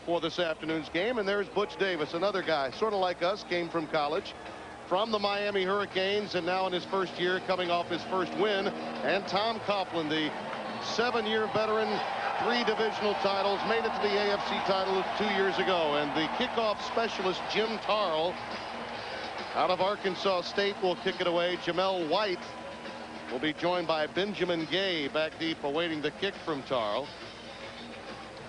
for this afternoon's game. And there's Butch Davis, another guy, sort of like us, came from college, from the Miami Hurricanes, and now in his first year coming off his first win. And Tom Coughlin, the 7-year veteran, 3 divisional titles, made it to the AFC title 2 years ago. And the kickoff specialist, Jim Tarl, out of Arkansas State, will kick it away. Jamel White will be joined by Benjamin Gay back deep, awaiting the kick from Tarl.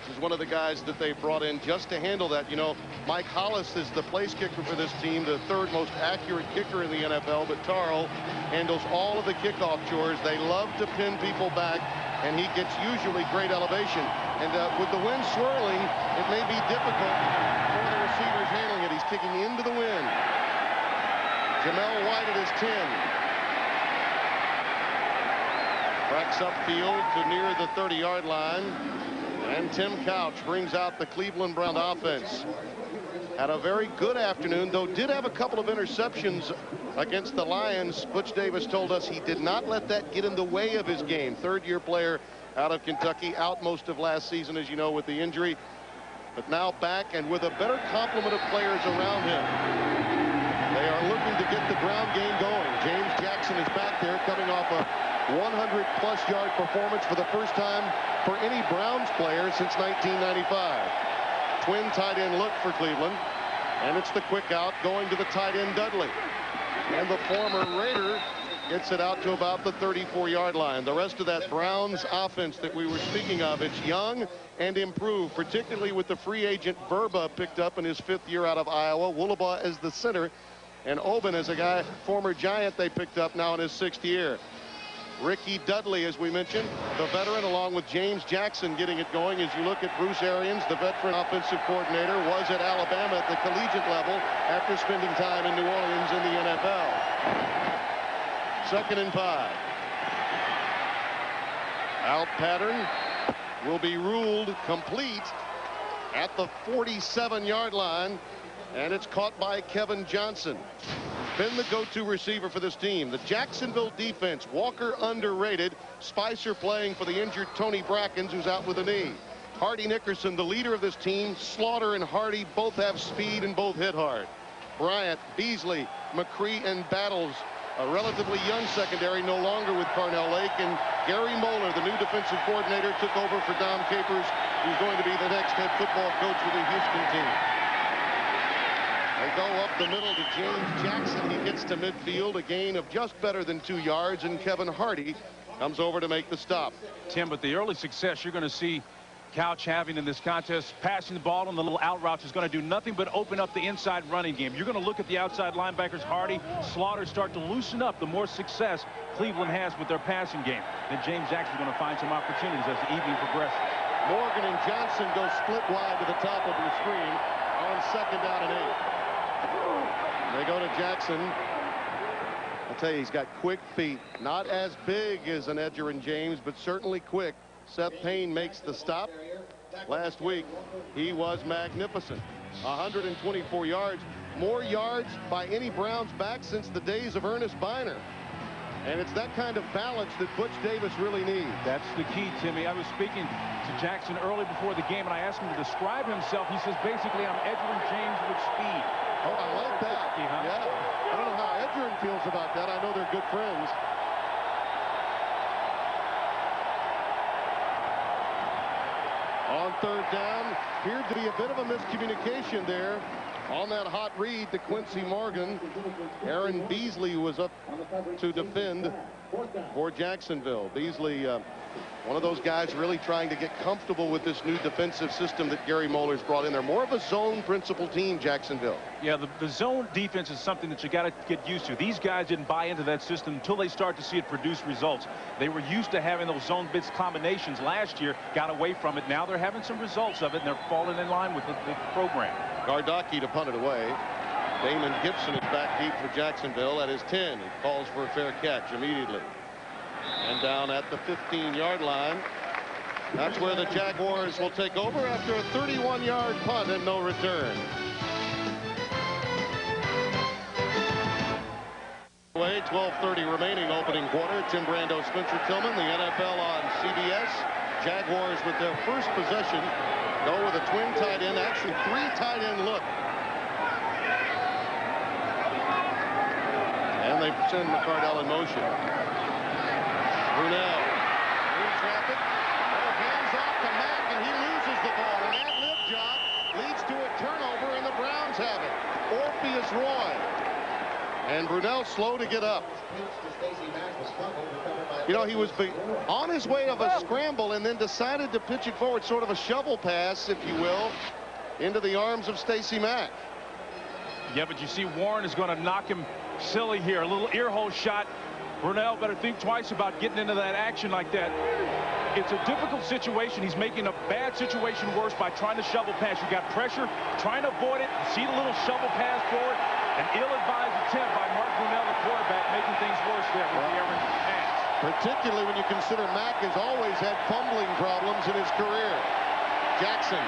This is one of the guys that they brought in just to handle that. You know, Mike Hollis is the place kicker for this team, the 3rd most accurate kicker in the NFL, but Tarl handles all of the kickoff chores. They love to pin people back, and he gets usually great elevation. And with the wind swirling, it may be difficult for the receivers handling it. He's kicking into the wind. Jamel White at his 10. Cracks upfield to near the 30-yard line. And Tim Couch brings out the Cleveland Brown offense. Had a very good afternoon, though did have a couple of interceptions against the Lions. Butch Davis told us he did not let that get in the way of his game. 3rd-year player out of Kentucky, out most of last season, as you know, with the injury. But now back and with a better complement of players around him. They are looking to get the ground game going. James Jackson is back there, coming off a 100-plus yard performance for the first time for any Browns player since 1995. Twin tight end look for Cleveland, and it's the quick out going to the tight end Dudley. And the former Raider gets it out to about the 34-yard line. The rest of that Browns offense that we were speaking of, it's young and improved, particularly with the free agent Verba picked up in his 5th year out of Iowa. Woolabaugh as the center, and Oben as a guy, former Giant, they picked up now in his 6th year. Ricky Dudley, as we mentioned, the veteran, along with James Jackson getting it going. As you look at Bruce Arians, the veteran offensive coordinator, was at Alabama at the collegiate level after spending time in New Orleans in the NFL. 2nd and 5. Out pattern will be ruled complete at the 47-yard line, and it's caught by Kevin Johnson. Been the go-to receiver for this team. The Jacksonville defense, Walker underrated. Spicer playing for the injured Tony Brackens, who's out with a knee. Hardy Nickerson, the leader of this team. Slaughter and Hardy both have speed and both hit hard. Bryant, Beasley, McCree, and Battles, a relatively young secondary, no longer with Carnell Lake. And Gary Moeller, the new defensive coordinator, took over for Dom Capers, who's going to be the next head football coach for the Houston team. They go up the middle to James Jackson. He gets to midfield, a gain of just better than 2 yards, and Kevin Hardy comes over to make the stop. Tim, but the early success you're going to see Couch having in this contest, passing the ball on the little out routes, is going to do nothing but open up the inside running game. You're going to look at the outside linebackers, Hardy, Slaughter, start to loosen up the more success Cleveland has with their passing game. Then James Jackson's going to find some opportunities as the evening progresses. Morgan and Johnson go split wide to the top of the screen on 2nd down and 8. They go to Jackson. I'll tell you, he's got quick feet. Not as big as an Edgerrin James, but certainly quick. Seth Payne makes the stop. Last week, he was magnificent. 124 yards. More yards by any Browns back since the days of Ernest Biner. And it's that kind of balance that Butch Davis really needs. That's the key, Timmy. I was speaking to Jackson early before the game, and I asked him to describe himself. He says, basically, I'm Edgerrin James with speed. Oh, I like that. Yeah. I don't know how Edgerrin feels about that. I know they're good friends. On 3rd down, appeared to be a bit of a miscommunication there. On that hot read to Quincy Morgan, Aaron Beasley was up to defend for Jacksonville. Beasley, one of those guys really trying to get comfortable with this new defensive system that Gary Moeller's brought in there. More of a zone principal team, Jacksonville. Yeah, the zone defense is something that you got to get used to. These guys didn't buy into that system until they start to see it produce results. They were used to having those zone blitz combinations last year, got away from it. Now they're having some results of it, and they're falling in line with the program. Gardocki to punt it away. Damon Gibson is back deep for Jacksonville at his 10. He calls for a fair catch immediately. And down at the 15-yard line. That's where the Jaguars will take over after a 31-yard punt and no return. 12:30 remaining opening quarter. Tim Brando, Spencer Tillman, the NFL on CBS. Jaguars with their first possession go with a twin tight end. Actually three tight end look. And they send McCardell in motion. Brunell in traffic. Hands off to Mack, and he loses the ball. And that lip job leads to a turnover, and the Browns have it. Orpheus Roy. And Brunell slow to get up. You know, he was on his way of a scramble and then decided to pitch it forward, sort of a shovel pass, if you will, into the arms of Stacey Mack. Yeah, but you see Warren is going to knock him silly here. A little ear hole shot. Brunell better think twice about getting into that action like that. It's a difficult situation. He's making a bad situation worse by trying to shovel pass. You got pressure, trying to avoid it. See the little shovel pass forward. An ill-advised attempt by Mark Brunell, the quarterback, making things worse there with the errant pass. Particularly when you consider Mack has always had fumbling problems in his career. Jackson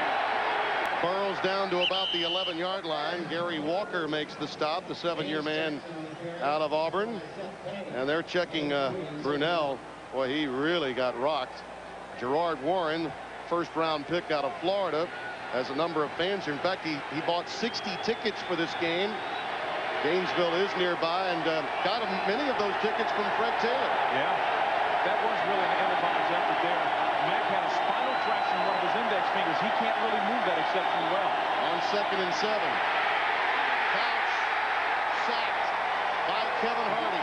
burrows down to about the 11-yard line. Gary Walker makes the stop, the 7-year man out of Auburn. And they're checking Brunell. Boy, he really got rocked. Gerard Warren, first-round pick out of Florida, has a number of fans here. In fact, he bought 60 tickets for this game. Gainesville is nearby, and got many of those tickets from Fred Taylor. Yeah, that was really an ill-advised effort there. Mack had a spinal fracture in one of his index fingers. He can't really move that exceptionally well. On 2nd and 7. Couch sacked by Kevin Hardy.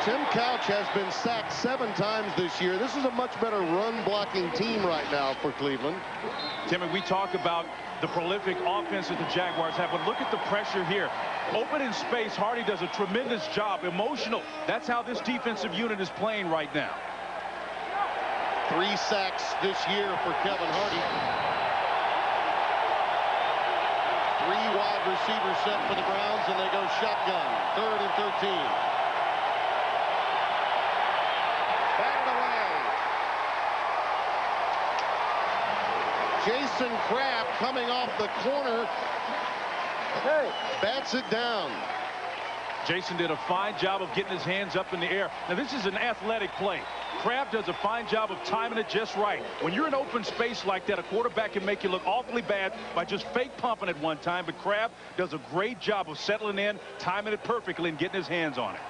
Tim Couch has been sacked 7 times this year. This is a much better run-blocking team right now for Cleveland. Timmy, we talk about the prolific offense that the Jaguars have, but look at the pressure here. Open in space, Hardy does a tremendous job. Emotional. That's how this defensive unit is playing right now. 3 sacks this year for Kevin Hardy. 3 wide receivers set for the Browns, and they go shotgun. 3rd and 13. Jason Kraft coming off the corner. Bats it down. Jason did a fine job of getting his hands up in the air. Now, this is an athletic play. Kraft does a fine job of timing it just right. When you're in open space like that, a quarterback can make you look awfully bad by just fake pumping it one time. But Kraft does a great job of settling in, timing it perfectly, and getting his hands on it.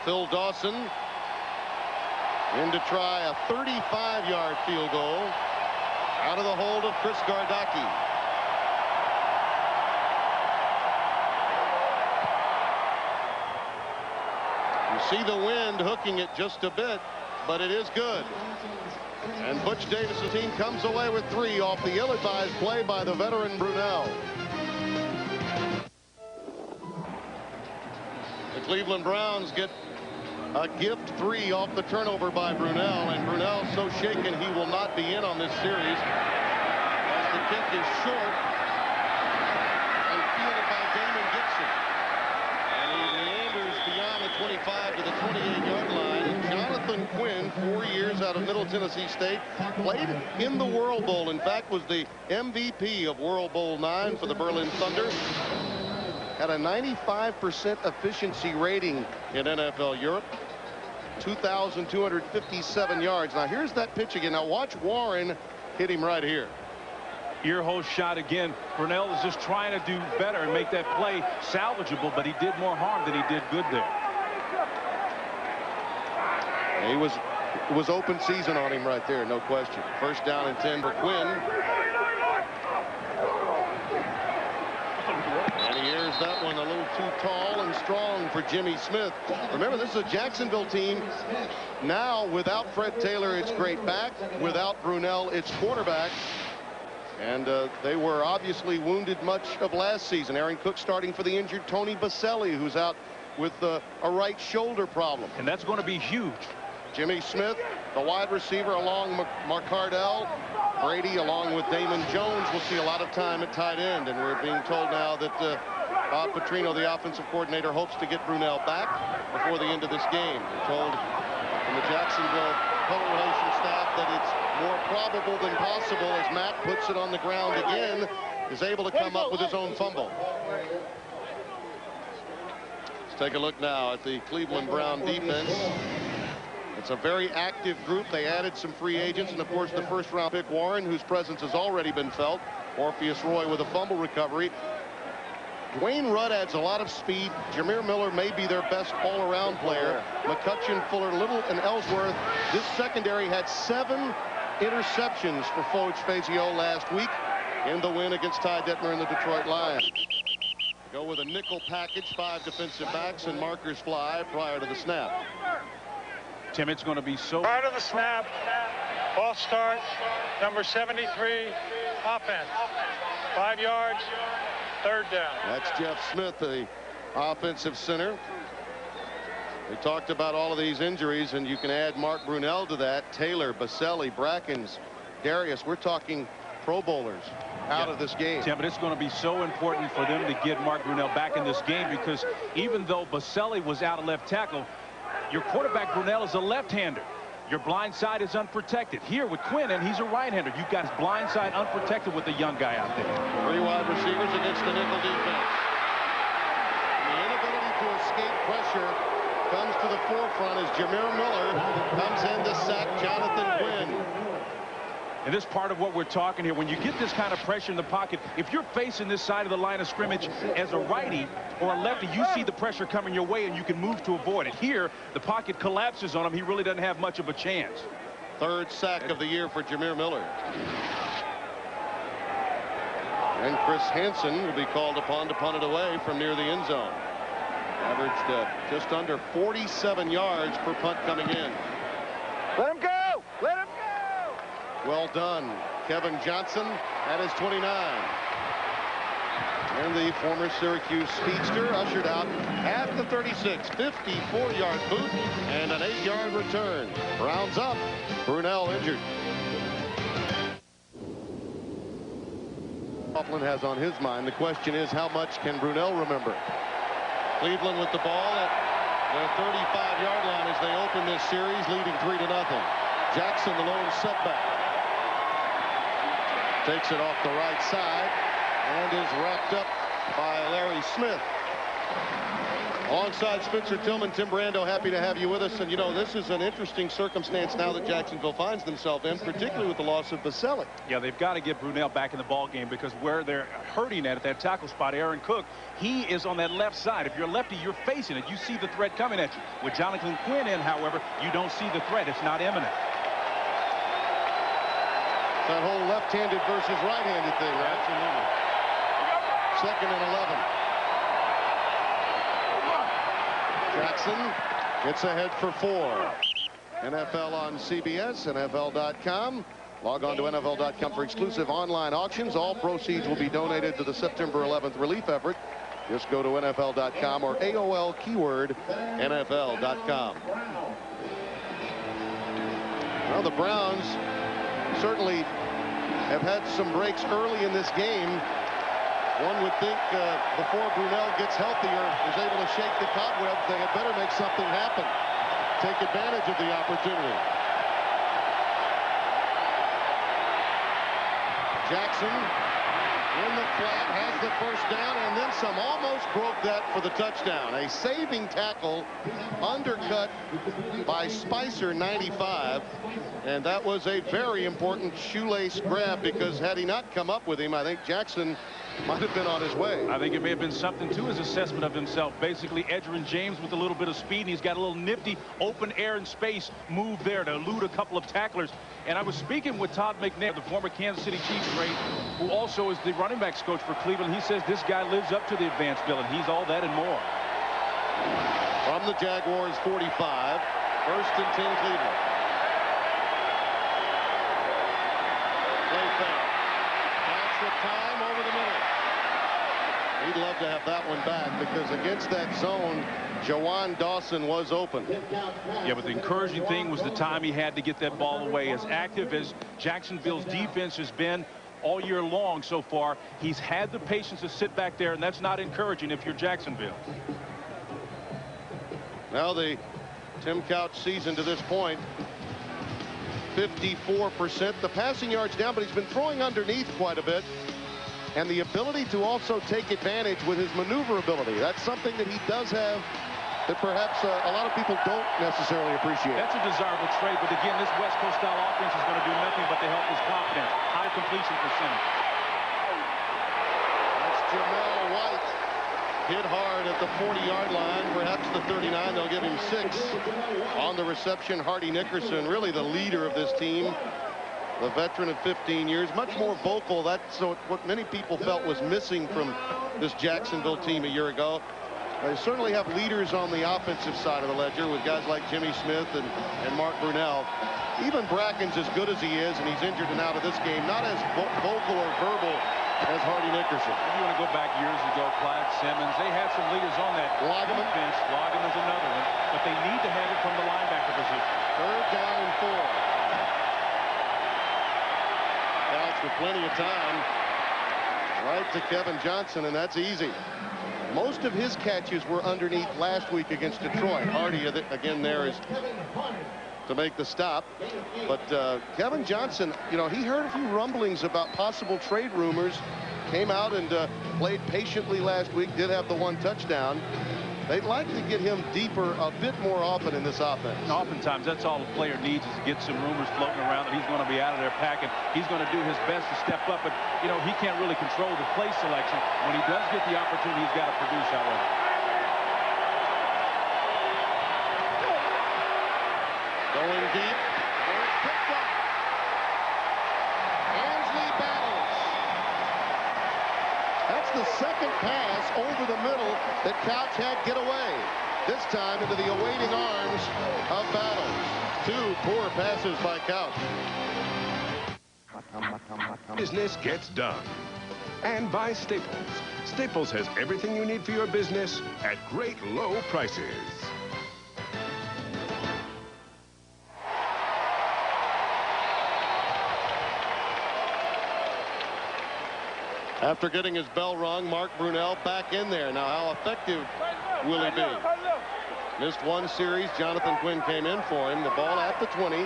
Phil Dawson in to try a 35-yard field goal. Out of the hold of Chris Gardocki. You see the wind hooking it just a bit, but it is good. And Butch Davis's team comes away with 3 off the ill-advised play by the veteran Brunell. The Cleveland Browns get a gift 3 off the turnover by Brunell, and Brunell so shaken he will not be in on this series as the kick is short and fielded by Damon Gibson. And he meanders beyond the 25 to the 28-yard line. Jonathan Quinn, 4 years out of Middle Tennessee State, played in the World Bowl. In fact, was the MVP of World Bowl 9 for the Berlin Thunder. Had a 95% efficiency rating in NFL Europe. 2,257 yards. Now here's that pitch again. Now watch Warren hit him right here. Ear hole shot again. Brunell is just trying to do better and make that play salvageable, but he did more harm than he did good there. It was open season on him right there, no question. 1st down and 10 for Quinn. And he airs that one a little too tall and strong for Jimmy Smith. Remember, this is a Jacksonville team. Now, without Fred Taylor, it's great back. Without Brunell, it's quarterback. And they were obviously wounded much of last season. Aaron Cook starting for the injured Tony Baselli, who's out with a right shoulder problem. And that's going to be huge. Jimmy Smith, the wide receiver, along Marcardell. Brady, along with Damon Jones, will see a lot of time at tight end. And we're being told now that Bob Petrino, the offensive coordinator, hopes to get Brunell back before the end of this game. We're told from the Jacksonville public relations staff that it's more probable than possible, as Matt puts it on the ground again, is able to come up with his own fumble. Let's take a look now at the Cleveland Brown defense. It's a very active group. They added some free agents, and of course the first-round pick Warren, whose presence has already been felt. Orpheus Roy with a fumble recovery. Dwayne Rudd adds a lot of speed. Jameer Miller may be their best all-around player. McCutcheon, Fuller, Little, and Ellsworth. This secondary had 7 interceptions for Foch Fazio last week in the win against Ty Detmer and the Detroit Lions. Go with a nickel package, 5 defensive backs, and markers fly prior to the snap. Tim, it's going to be so... Prior to the snap, false start, number 73, offense. 5 yards, 3rd down. That's Jeff Smith, the offensive center. We talked about all of these injuries, and you can add Mark Brunell to that. Taylor, Baselli, Brackens, Darius. We're talking Pro Bowlers out of this game. Tim, but it's going to be so important for them to get Mark Brunell back in this game, because even though Baselli was out of left tackle, your quarterback Brunell is a left-hander. Your blind side is unprotected. Here with Quinn, and he's a right-hander. You've got his blind side unprotected with the young guy out there. 3 wide receivers against the nickel defense. The inability to escape pressure comes to the forefront as Jameer Miller comes in to sack Jonathan Quinn. And this part of what we're talking here, when you get this kind of pressure in the pocket, if you're facing this side of the line of scrimmage as a righty or a lefty, you see the pressure coming your way and you can move to avoid it. Here, the pocket collapses on him. He really doesn't have much of a chance. 3rd sack of the year for Jameer Miller. And Chris Hansen will be called upon to punt it away from near the end zone. Averaged just under 47 yards per punt coming in. Let him go! Let him go! Well done. Kevin Johnson at his 29. And the former Syracuse speedster ushered out at the 36. 54-yard boot and an 8-yard return. Rounds up. Brunell injured. Coughlin has on his mind. The question is, how much can Brunell remember? Cleveland with the ball at the 35-yard line as they open this series, leading 3-0. Jackson, the lone setback. Takes it off the right side and is wrapped up by Larry Smith. Alongside Spencer Tillman, Tim Brando, happy to have you with us. And, you know, this is an interesting circumstance now that Jacksonville finds themselves in, particularly with the loss of Baselli. Yeah, they've got to get Brunell back in the ball game, because where they're hurting at that tackle spot, Aaron Cook, he is on that left side. If you're a lefty, you're facing it. You see the threat coming at you. With Jonathan Quinn in, however, you don't see the threat. It's not imminent. That whole left-handed versus right-handed thing, right? Absolutely. 2nd and 11. Jackson gets ahead for 4. NFL on CBS, NFL.com. Log on to NFL.com for exclusive online auctions. All proceeds will be donated to the September 11th relief effort. Just go to NFL.com or AOL keyword NFL.com. Well, the Browns certainly have had some breaks early in this game. One would think before Brunell gets healthier, is able to shake the cobwebs, they had better make something happen. Take advantage of the opportunity. Jackson in the flat, has the first down, and then some. Almost broke that for the touchdown. A saving tackle, undercut by Spicer, 95. And that was a very important shoelace grab, because had he not come up with him, I think Jackson might have been on his way. I think it may have been something to his assessment of himself. Basically, Edgerrin James with a little bit of speed, and he's got a little nifty open air and space move there to elude a couple of tacklers. And I was speaking with Todd McNair, the former Kansas City Chiefs great, who also is the running backs coach for Cleveland. He says this guy lives up to the advanced bill, and he's all that and more. From the Jaguars 45, 1st and 10 Cleveland. Play fake. That's the time over the middle. He'd love to have that one back, because against that zone, Jawan Dawson was open. Yeah, but the encouraging thing was the time he had to get that ball away. As active as Jacksonville's defense has been all year long so far, he's had the patience to sit back there, and that's not encouraging if you're Jacksonville. Now the Tim Couch season to this point, 54%. The passing yards down, but he's been throwing underneath quite a bit. And the ability to also take advantage with his maneuverability. That's something that he does have that perhaps a lot of people don't necessarily appreciate. That's a desirable trade, but again, this West Coast style offense is going to do nothing but to help his confidence. High completion percentage. That's Jamel White. Hit hard at the 40-yard line, perhaps the 39. They'll give him 6. On the reception, Hardy Nickerson, really the leader of this team. The veteran of 15 years, much more vocal. That's what many people felt was missing from this Jacksonville team a year ago. They certainly have leaders on the offensive side of the ledger with guys like Jimmy Smith and Mark Brunell. Even Bracken's as good as he is, and he's injured and out of this game. Not as vocal or verbal as Hardy Nickerson. If you want to go back years ago, Clyde Simmons, they had some leaders on that bench. Loggeman's another one, but they need to have it from the linebacker position. 3rd down and 4. Couch with plenty of time. Right to Kevin Johnson, and that's easy. Most of his catches were underneath last week against Detroit. Hardy, again, there is to make the stop. But Kevin Johnson, you know, he heard a few rumblings about possible trade rumors. Came out and played patiently last week. Did have the 1 touchdown. They'd like to get him deeper a bit more often in this offense. Oftentimes, that's all the player needs is to get some rumors floating around that he's going to be out of there packing. He's going to do his best to step up, but, you know, he can't really control the play selection. When he does get the opportunity, he's got to produce, however. Going deep. It's picked up. Ansley battles. That's the 2nd pass over the middle that Couch had get away. This time into the awaiting arms of Battles. 2 poor passes by Couch. Business gets done. And by Staples. Staples has everything you need for your business at great low prices. After getting his bell rung, Mark Brunell back in there. Now, how effective will he be? Missed 1 series. Jonathan Quinn came in for him. The ball at the 20. 3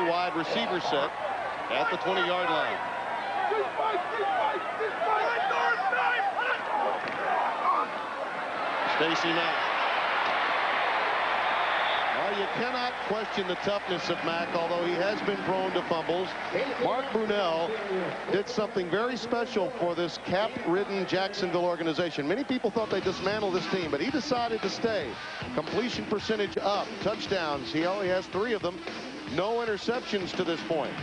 wide receiver set at the 20-yard line. Stacey Mack. Well, you cannot question the toughness of Mack, although he has been prone to fumbles. Mark Brunell did something very special for this cap-ridden Jacksonville organization. Many people thought they'd dismantle this team, but he decided to stay. Completion percentage up. Touchdowns. He only has 3 of them. No interceptions to this point.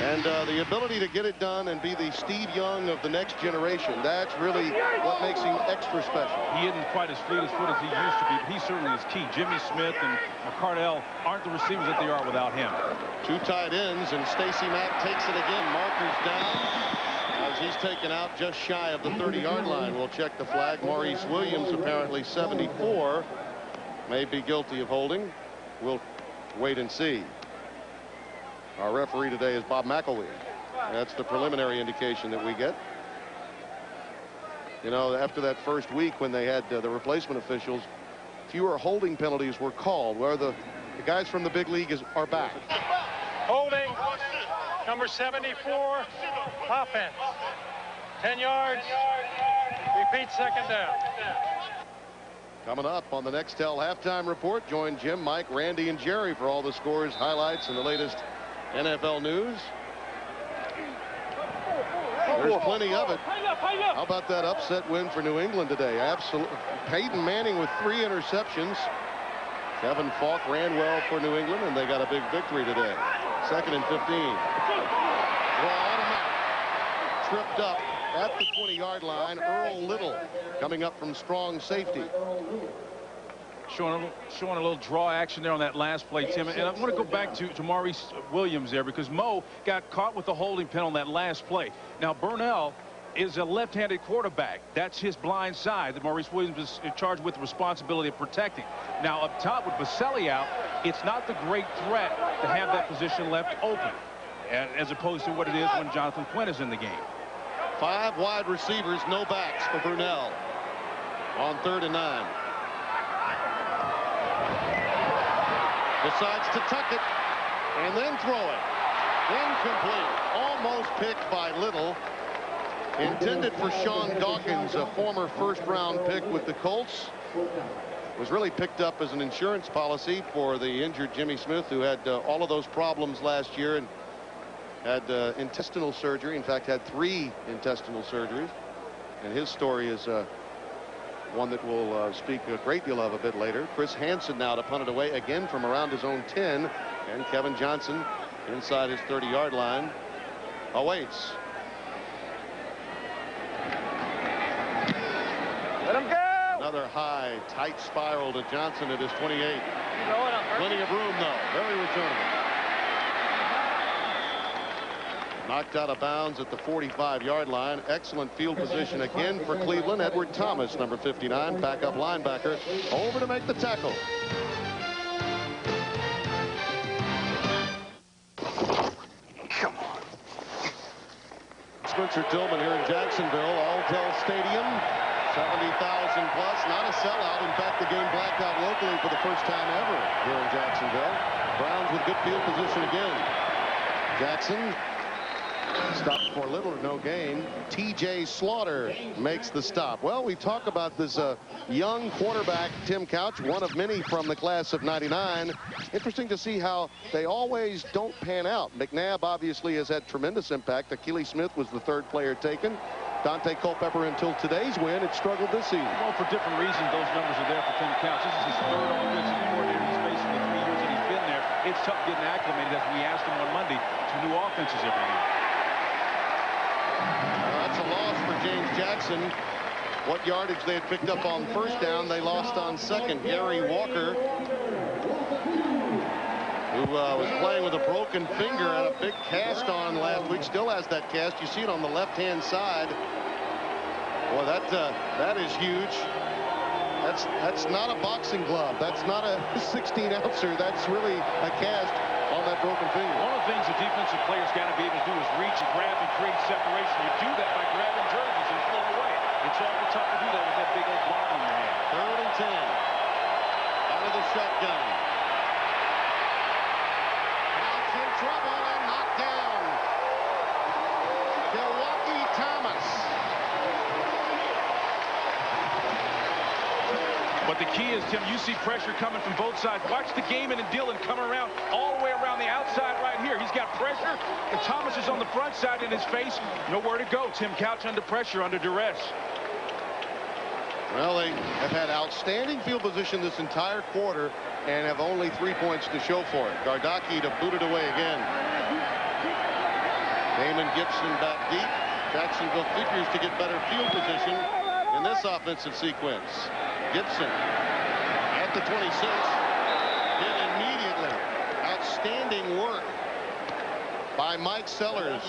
And the ability to get it done and be the Steve Young of the next generation, that's really what makes him extra special. He isn't quite as fleet as foot as he used to be, but he certainly is key. Jimmy Smith and McCardell aren't the receivers that they are without him. 2 tight ends, and Stacey Mack takes it again. Markers down as he's taken out just shy of the 30-yard line. We'll check the flag. Maurice Williams, apparently 74, may be guilty of holding. We'll wait and see. Our referee today is Bob McElwee. That's the preliminary indication that we get. You know, after that first week when they had the replacement officials, fewer holding penalties were called, where the guys from the big league are back. Holding, number 74, offense. 10 yards, repeat 2nd down. Coming up on the Nextel halftime report, join Jim, Mike, Randy, and Jerry for all the scores, highlights, and the latest NFL news. There's plenty of it. How about that upset win for New England today? Absolutely. Peyton Manning with 3 interceptions. Kevin Falk ran well for New England, and they got a big victory today. 2nd and 15. Tripped up at the 20-yard line. Earl Little coming up from strong safety. Showing a little draw action there on that last play, Tim. And I want to go back to Maurice Williams there, because Mo got caught with the holding pen on that last play. Now, Brunell is a left-handed quarterback. That's his blind side that Maurice Williams is charged with the responsibility of protecting. Now, up top with Baselli out, it's not the great threat to have that position left open, as opposed to what it is when Jonathan Quinn is in the game. 5 wide receivers, no backs for Brunell on 3rd and 9. Decides to tuck it and then throw it. Incomplete. Almost picked by Little. Intended for Sean Dawkins, a former 1st-round pick with the Colts. was really picked up as an insurance policy for the injured Jimmy Smith, who had all of those problems last year and had intestinal surgery. In fact, had 3 intestinal surgeries. And his story is one that we'll speak a great deal of a bit later. Chris Hansen now to punt it away again from around his own 10. And Kevin Johnson inside his 30-yard line awaits. Let him go! Another high, tight spiral to Johnson at his 28. Plenty of room, though. Very returnable. Knocked out of bounds at the 45-yard line. Excellent field position again for Cleveland. Edward Thomas, number 59, backup linebacker, over to make the tackle. Come on. Spencer Tillman here in Jacksonville, Alltel Stadium. 70,000 plus, not a sellout. In fact, the game blacked out locally for the first time ever here in Jacksonville. Browns with good field position again. Jackson stopped for little or no gain. T.J. Slaughter makes the stop. Well, we talk about this young quarterback, Tim Couch, one of many from the class of '99. Interesting to see how they always don't pan out. McNabb obviously has had tremendous impact. Akili Smith was the 3rd player taken. Dante Culpepper, until today's win, had struggled this season. Well, for different reasons, those numbers are there for Tim Couch. This is his 3rd offensive coordinator he's faced in the 3 years that he's been there. It's tough getting acclimated, as we asked him on Monday, to new offenses every year. That's a loss for James Jackson. What yardage they had picked up on 1st down, they lost on 2nd. Gary Walker, who was playing with a broken finger, had a big cast on last week, still has that cast. You see it on the left-hand side. Boy, that is huge. That's not a boxing glove. That's not a 16-ouncer. That's really a cast on that broken finger. One of the things the defensive players got to be able to do is reach and grab and create separation. You do that by grabbing jerseys and pulling away. It's awful tough to do that with that big old block in your hand. 3rd and 10. Out of the shotgun. Couch in trouble and knocked down. Milwaukee Thomas. But the key is, Tim, you see pressure coming from both sides. Watch the Gaiman and Dillon coming around all the way around the outside right here. He's got pressure, and Thomas is on the front side in his face. Nowhere to go. Tim Couch under pressure, under duress. Well, they have had outstanding field position this entire quarter and have only 3 points to show for it. Gardocki to boot it away again. Damon Gibson back deep. Jacksonville figures to get better field position in this offensive sequence. Gibson at the 26. Hit immediately. Outstanding work by Mike Sellers.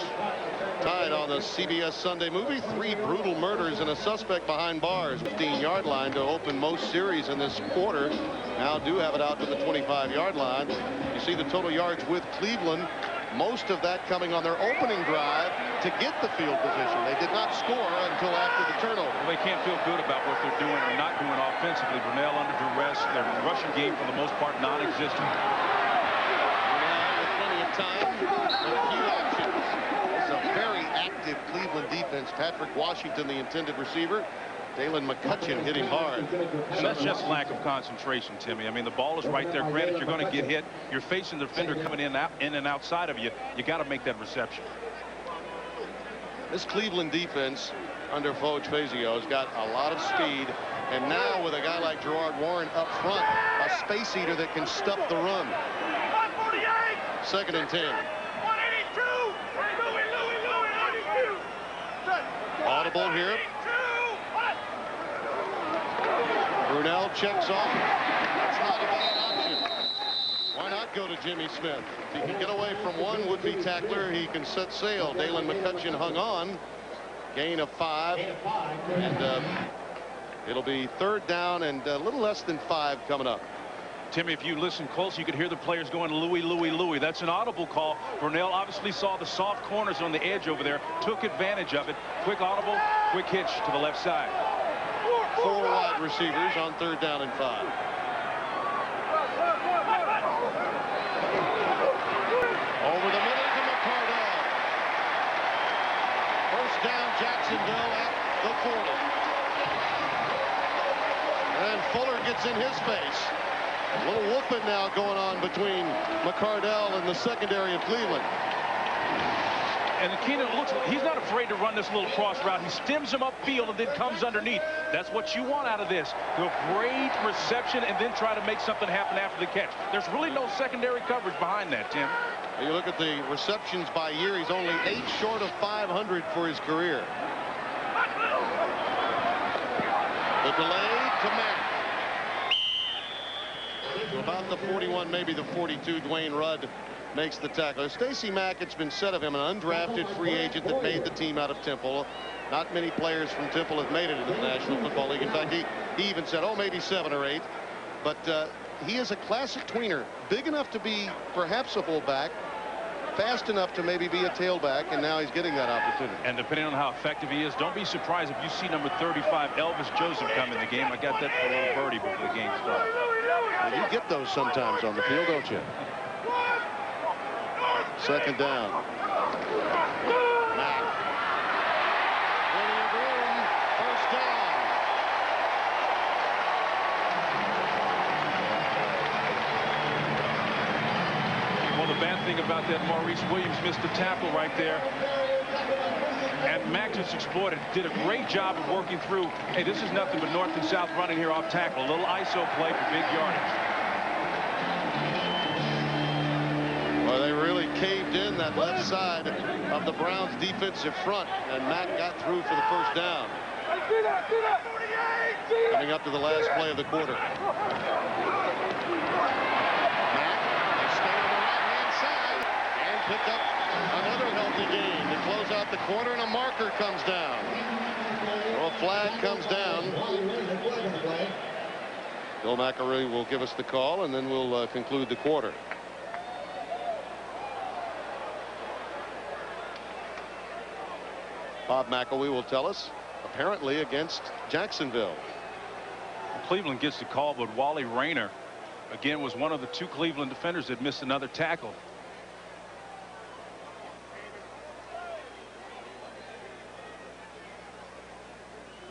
Tied on the CBS Sunday movie. 3 brutal murders and a suspect behind bars. 15-yard line to open most series in this quarter. Now do have it out to the 25-yard line. You see the total yards with Cleveland. Most of that coming on their opening drive to get the field position. They did not score until after the turnover. Well, they can't feel good about what they're doing or not doing offensively. Brunell under duress. Their rushing game, for the most part, non-existent. Brunell with plenty of time and a few options. This is a very active Cleveland defense. Patrick Washington, the intended receiver. Dalen McCutcheon hitting hard. And that's just lack of concentration, Timmy. I mean, the ball is right there. Granted, you're going to get hit. You're facing the defender coming in and outside of you. You got to make that reception. This Cleveland defense under Foch Fazio has got a lot of speed. And now with a guy like Gerard Warren up front, a space eater that can stuff the run. 2nd and 10. Audible here. Brunell checks off. That's not a bad option. Why not go to Jimmy Smith? If he can get away from one would-be tackler, he can set sail. Dalen McCutcheon hung on. Gain of 5. And it'll be 3rd down and a little less than 5 coming up. Timmy, if you listen close, you could hear the players going, Louie, Louie, Louie. That's an audible call. Brunell obviously saw the soft corners on the edge over there, took advantage of it. Quick audible, quick hitch to the left side. 4 wide receivers on 3rd down and 5. Over the middle to McCardell. 1st down, Jacksonville at the 40. And Fuller gets in his face. A little whooping now going on between McCardell and the secondary of Cleveland. And Keenan looks like he's not afraid to run this little cross route. He stems him upfield and then comes underneath. That's what you want out of this. The great reception and then try to make something happen after the catch. There's really no secondary coverage behind that, Tim. You look at the receptions by year. He's only 8 short of 500 for his career. The delay to Mack. To about the 41, maybe the 42, Dwayne Rudd makes the tackle. Stacey Mack, it's been said of him, an undrafted free agent that made the team out of Temple. Not many players from Temple have made it into the National Football League. In fact, he even said, oh, maybe 7 or 8. But he is a classic tweener, big enough to be perhaps a fullback, fast enough to maybe be a tailback, and now he's getting that opportunity. And depending on how effective he is, don't be surprised if you see number 35, Elvis Joseph, come in the game. I got that for a little birdie before the game started. Well, you get those sometimes on the field, don't you? Second down. Mack. Plenty of room. First down. Well, the bad thing about that, Maurice Williams missed the tackle right there. And Mack just exploited. Did a great job of working through. Hey, this is nothing but north and south running here off tackle. A little ISO play for big yardage. Well, they really caved in that left side of the Browns defensive front, and Mack got through for the first down. Coming up to the last play of the quarter. Mack, they stay on the right-hand side and pick up another healthy gain to close out the quarter, and a marker comes down. Well, a flag comes down. Bill McElroy will give us the call, and then we'll conclude the quarter. Bob McElroy will tell us, apparently against Jacksonville. Cleveland gets the call, but Wally Rayner, again, was one of the 2 Cleveland defenders that missed another tackle.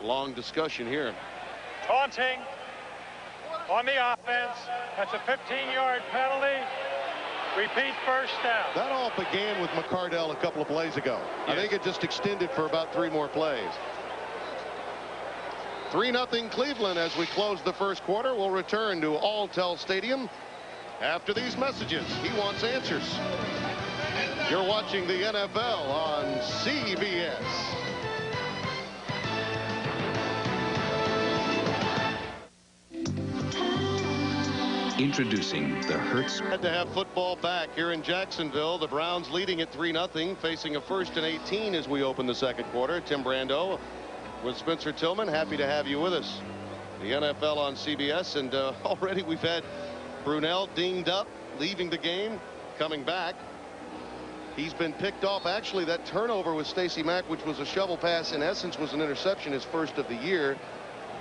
Long discussion here. Taunting on the offense. That's a 15-yard penalty. Repeat first down. That all began with McCardell a couple of plays ago. Yes. I think it just extended for about 3 more plays. 3-0 Cleveland as we close the first quarter. We'll return to Alltel Stadium after these messages. He wants answers. You're watching the NFL on CBS. Introducing the Hertz. Had to have football back here in Jacksonville. The Browns leading at 3-0, facing a 1st and 18 as we open the second quarter. Tim Brando with Spencer Tillman. Happy to have you with us. The NFL on CBS, and already we've had Brunell dinged up, leaving the game, coming back. He's been picked off. Actually, that turnover with Stacey Mack, which was a shovel pass, in essence was an interception, his first of the year.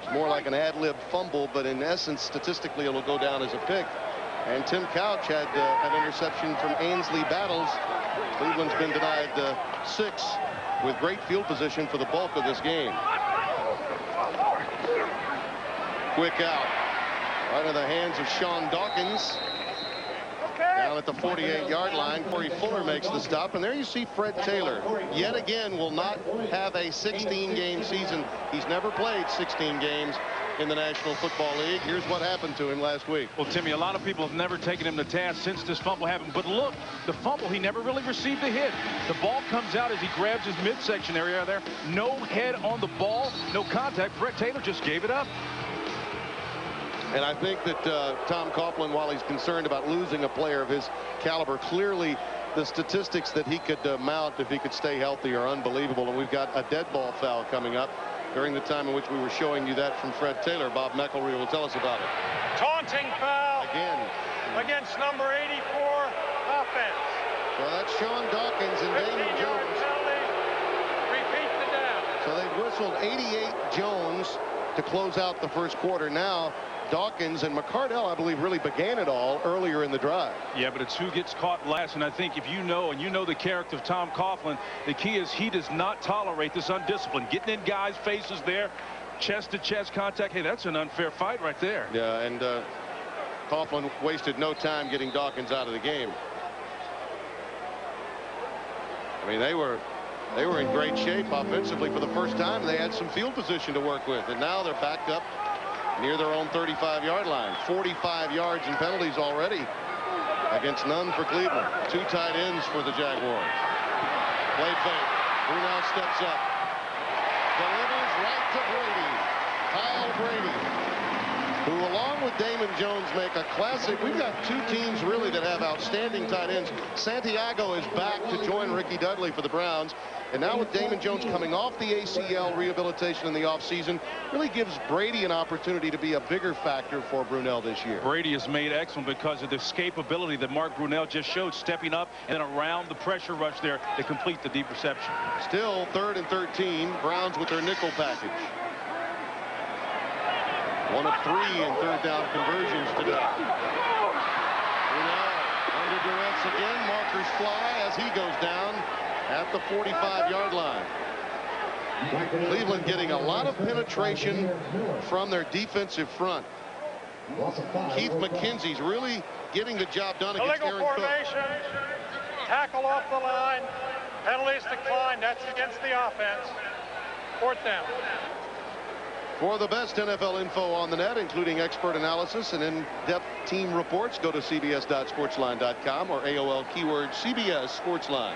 It's more like an ad-lib fumble, but in essence, statistically, it'll go down as a pick. And Tim Couch had an interception from Ainsley Battles. Cleveland's been denied 6 with great field position for the bulk of this game. Quick out. Right in the hands of Sean Dawkins. Down at the 48-yard line, Corey Fuller makes the stop, and there you see Fred Taylor. Yet again, will not have a 16-game season. He's never played 16 games in the National Football League. Here's what happened to him last week. Well, Timmy, a lot of people have never taken him to task since this fumble happened. But look, the fumble, he never really received a hit. The ball comes out as he grabs his midsection area there. No head on the ball, no contact. Fred Taylor just gave it up. And I think that Tom Coughlin, while he's concerned about losing a player of his caliber, clearly the statistics that he could mount if he could stay healthy are unbelievable. And we've got a dead ball foul coming up during the time in which we were showing you that from Fred Taylor. Bob McElroy will tell us about it. Taunting foul again against number 84 offense. So that's Sean Dawkins and Damon Jones. Repeat the down. So they've whistled 88 Jones to close out the first quarter. Now Dawkins and McCardell, I believe, really began it all earlier in the drive. Yeah, but it's who gets caught last. And I think if you know the character of Tom Coughlin, the key is he does not tolerate this undiscipline. Getting in guys' faces there, chest-to-chest contact. Hey, that's an unfair fight right there. Yeah, and Coughlin wasted no time getting Dawkins out of the game. I mean, they were in great shape offensively for the first time. They had some field position to work with, and now they're backed up near their own 35-yard line. 45 yards and penalties already against none for Cleveland. 2 tight ends for the Jaguars. Play fake. Brunell steps up. Delivers right to Brady. Kyle Brady, who along with Damon Jones make a classic. We've got 2 teams really that have outstanding tight ends. Santiago is back to join Ricky Dudley for the Browns. And now with Damon Jones coming off the ACL rehabilitation in the offseason, really gives Brady an opportunity to be a bigger factor for Brunell this year. Brady is made excellent because of the escapability that Mark Brunell just showed, stepping up and then around the pressure rush there to complete the deep reception. Still 3rd and 13. Browns with their nickel package. 1 of 3 in 3rd down conversions today. Brunell under duress again. Markers fly as he goes down at the 45-yard line. Cleveland getting a lot of penetration from their defensive front. Keith McKenzie's really getting the job done against Illegal Aaron Cook. formation. Tackle off the line. Penalties declined. That's against the offense. 4th down. For the best NFL info on the net, including expert analysis and in-depth team reports, go to cbs.sportsline.com or AOL keyword CBS Sportsline.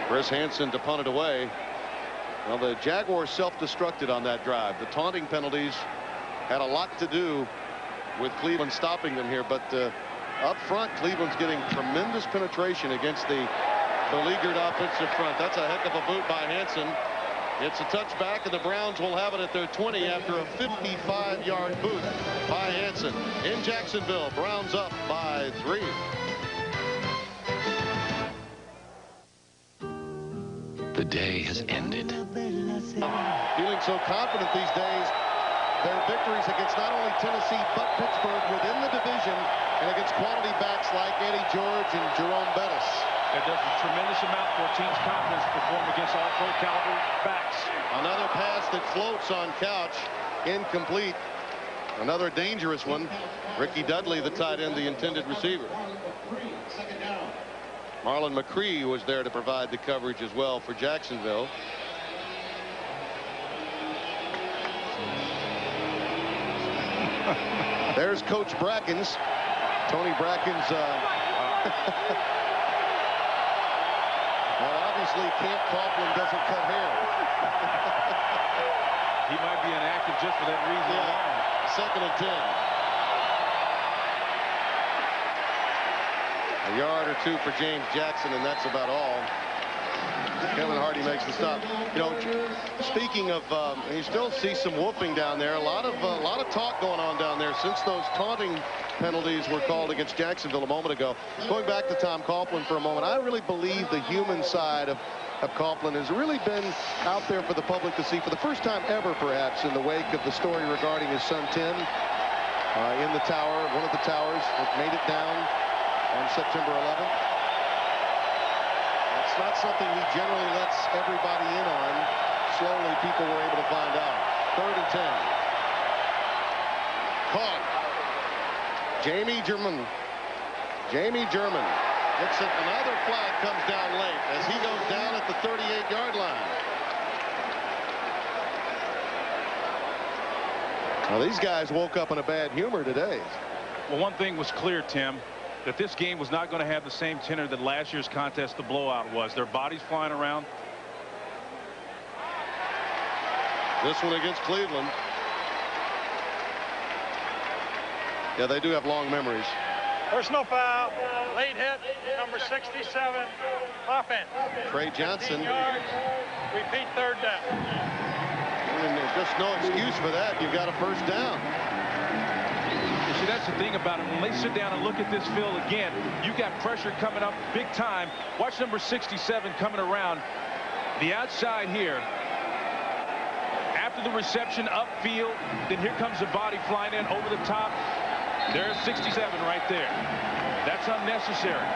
Chris Hansen to punt it away. Well, the Jaguars self-destructed on that drive. The taunting penalties had a lot to do with Cleveland stopping them here, but up front, Cleveland's getting tremendous penetration against the beleaguered offensive front. That's a heck of a boot by Hansen. It's a touchback, and the Browns will have it at their 20 after a 55-yard boot by Hansen. In Jacksonville, Browns up by 3. The day has ended. Feeling so confident these days, their victories against not only Tennessee but Pittsburgh within the division and against quality backs like Eddie George and Jerome Bettis. It does a tremendous amount for a team's confidence to perform against all pro caliber backs. Another pass that floats on Couch, incomplete. Another dangerous one. Ricky Dudley, the tight end, the intended receiver. Marlon McCree was there to provide the coverage as well for Jacksonville. There's Coach Brackens. Tony Brackens. Well, obviously, Camp Coughlin doesn't cut hair. He might be inactive just for that reason alone. 2nd and 10. A yard or 2 for James Jackson, and that's about all. Kevin Hardy makes the stop. You know, speaking of, you still see some whooping down there. A lot of talk going on down there since those taunting penalties were called against Jacksonville a moment ago. Going back to Tom Coughlin for a moment, I really believe the human side of Coughlin has really been out there for the public to see for the first time ever, perhaps, in the wake of the story regarding his son Tim in the tower, one of the towers that made it down on September 11th. That's not something he generally lets everybody in on. Slowly, people were able to find out. 3rd and 10. Caught. Jamie German. Gets it. Another flag comes down late as he goes down at the 38-yard line. Well, these guys woke up in a bad humor today. Well, one thing was clear, Tim, that this game was not going to have the same tenor that last year's contest, the blowout, was. Their bodies flying around. This one against Cleveland. Yeah, they do have long memories. Personal foul. Late hit. Number 67. Offense. Trey Johnson. 15 yards. Repeat 3rd down. And there's just no excuse for that. You've got a 1st down. You see, that's the thing about it. When they sit down and look at this field again, you got pressure coming up big time. Watch number 67 coming around the outside here. After the reception upfield, then here comes the body flying in over the top. There's 67 right there. That's unnecessary.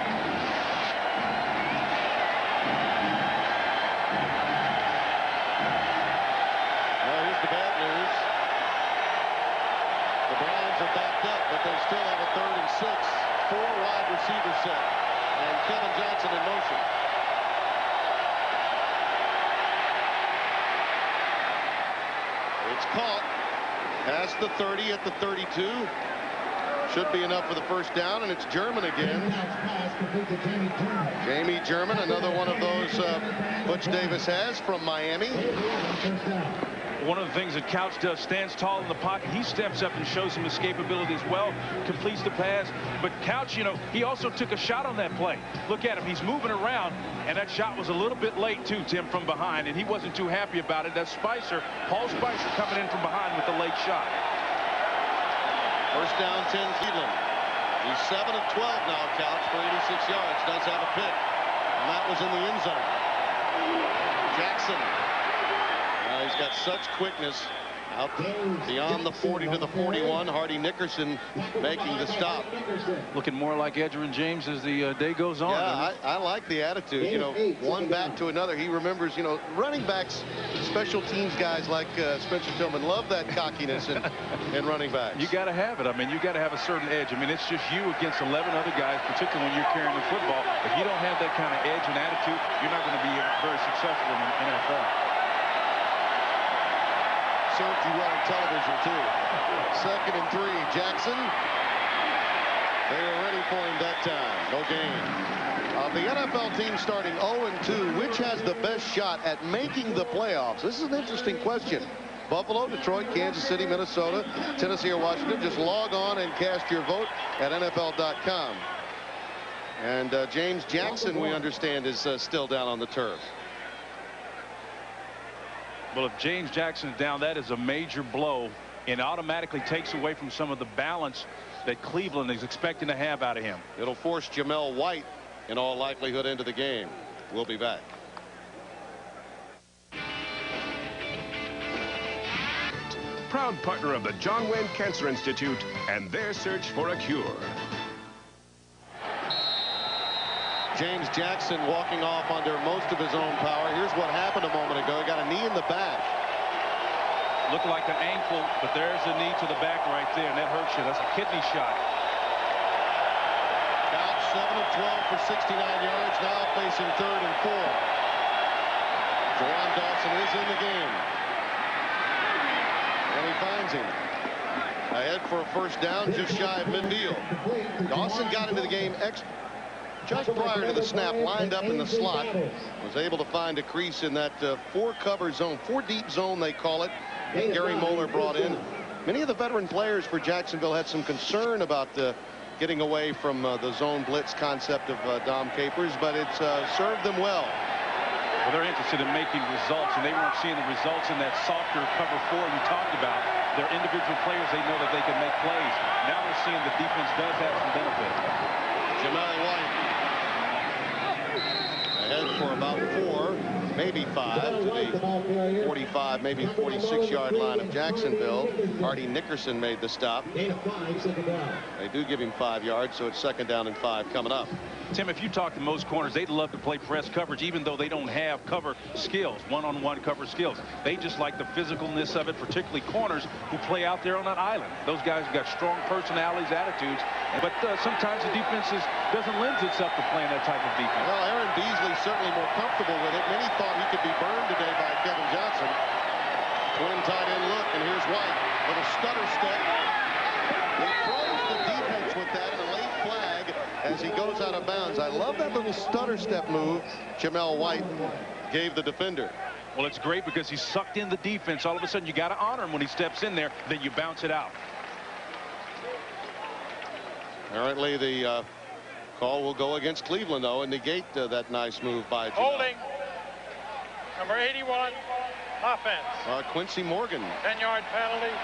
They're backed up, but they still have a 3rd and 6. 4 wide receiver set. And Kevin Johnson in motion. It's caught. Past the 30 at the 32. Should be enough for the first down, and it's German again. Jamie German, another one of those Butch Davis has from Miami. One of the things that Couch does, stands tall in the pocket. He steps up and shows some escapability as well, completes the pass. But Couch, you know, he also took a shot on that play. Look at him. He's moving around, and that shot was a little bit late, too, Tim, from behind, and he wasn't too happy about it. That's Spicer, Paul Spicer, coming in from behind with the late shot. First down, 10 Cleveland. He's 7 of 12 now, Couch, for 86 yards. Does have a pick, and that was in the end zone. Jackson. He's got such quickness out beyond the 40 to the 41. Hardy Nickerson making the stop. Looking more like Edgerrin James as the day goes on. Yeah, I like the attitude. You know, one back to another. He remembers, you know, running backs, special teams guys like Spencer Tillman love that cockiness in running backs. You got to have it. I mean, you got to have a certain edge. I mean, it's just you against 11 other guys, particularly when you're carrying the football. If you don't have that kind of edge and attitude, you're not going to be very successful in the NFL. Served you well on television, too. 2nd and 3. Jackson. They were ready for him that time. No gain. The NFL team starting 0-2. Which has the best shot at making the playoffs? This is an interesting question. Buffalo, Detroit, Kansas City, Minnesota, Tennessee, or Washington. Just log on and cast your vote at NFL.com. And James Jackson, we understand, is still down on the turf. Well, if James Jackson is down, that is a major blow and automatically takes away from some of the balance that Cleveland is expecting to have out of him. It'll force Jamel White, in all likelihood, into the game. We'll be back. Proud partner of the John Wayne Cancer Institute and their search for a cure. James Jackson walking off under most of his own power. Here's what happened a moment ago. He got a knee in the back. Looked like an ankle, but there's a knee to the back right there, and that hurts you. That's a kidney shot. Couch 7 of 12 for 69 yards. Now facing 3rd and 4. Jawan Dawson is in the game. And he finds him. Ahead for a first down, just shy of midfield. Dawson got into the game just prior to the snap, lined up in the slot, was able to find a crease in that 4-cover zone, 4-deep zone they call it. Gary Moeller brought in. Many of the veteran players for Jacksonville had some concern about getting away from the zone blitz concept of Dom Capers, but it's served them well. Well, they're interested in making results, and they weren't seeing the results in that softer cover 4 you talked about. They're individual players. They know that they can make plays. Now they're seeing the defense does have some benefit. Jamel White ahead for about 4, maybe 5 to the 45, maybe 46-yard line of Jacksonville. Hardy Nickerson made the stop. They do give him 5 yards, so it's 2nd down and 5 coming up. Tim, if you talk to most corners, they'd love to play press coverage, even though they don't have cover skills, one-on-one cover skills. They just like the physicalness of it, particularly corners who play out there on that island. Those guys have got strong personalities, attitudes, but sometimes the defense doesn't lend itself to playing that type of defense. Well, Aaron Beasley's certainly more comfortable with it. Many thought he could be burned today by Kevin Johnson. Twin tight end look, and here's White with a stutter step. He throws the defense with that in a late flag as he goes out of bounds. I love that little stutter step move Jamel White gave the defender. Well, it's great because he's sucked in the defense. All of a sudden, you got to honor him when he steps in there. Then you bounce it out. Apparently, the call will go against Cleveland, though, and negate that nice move by Jamel. Holding. Number 81, offense. Quincy Morgan. 10-yard penalty.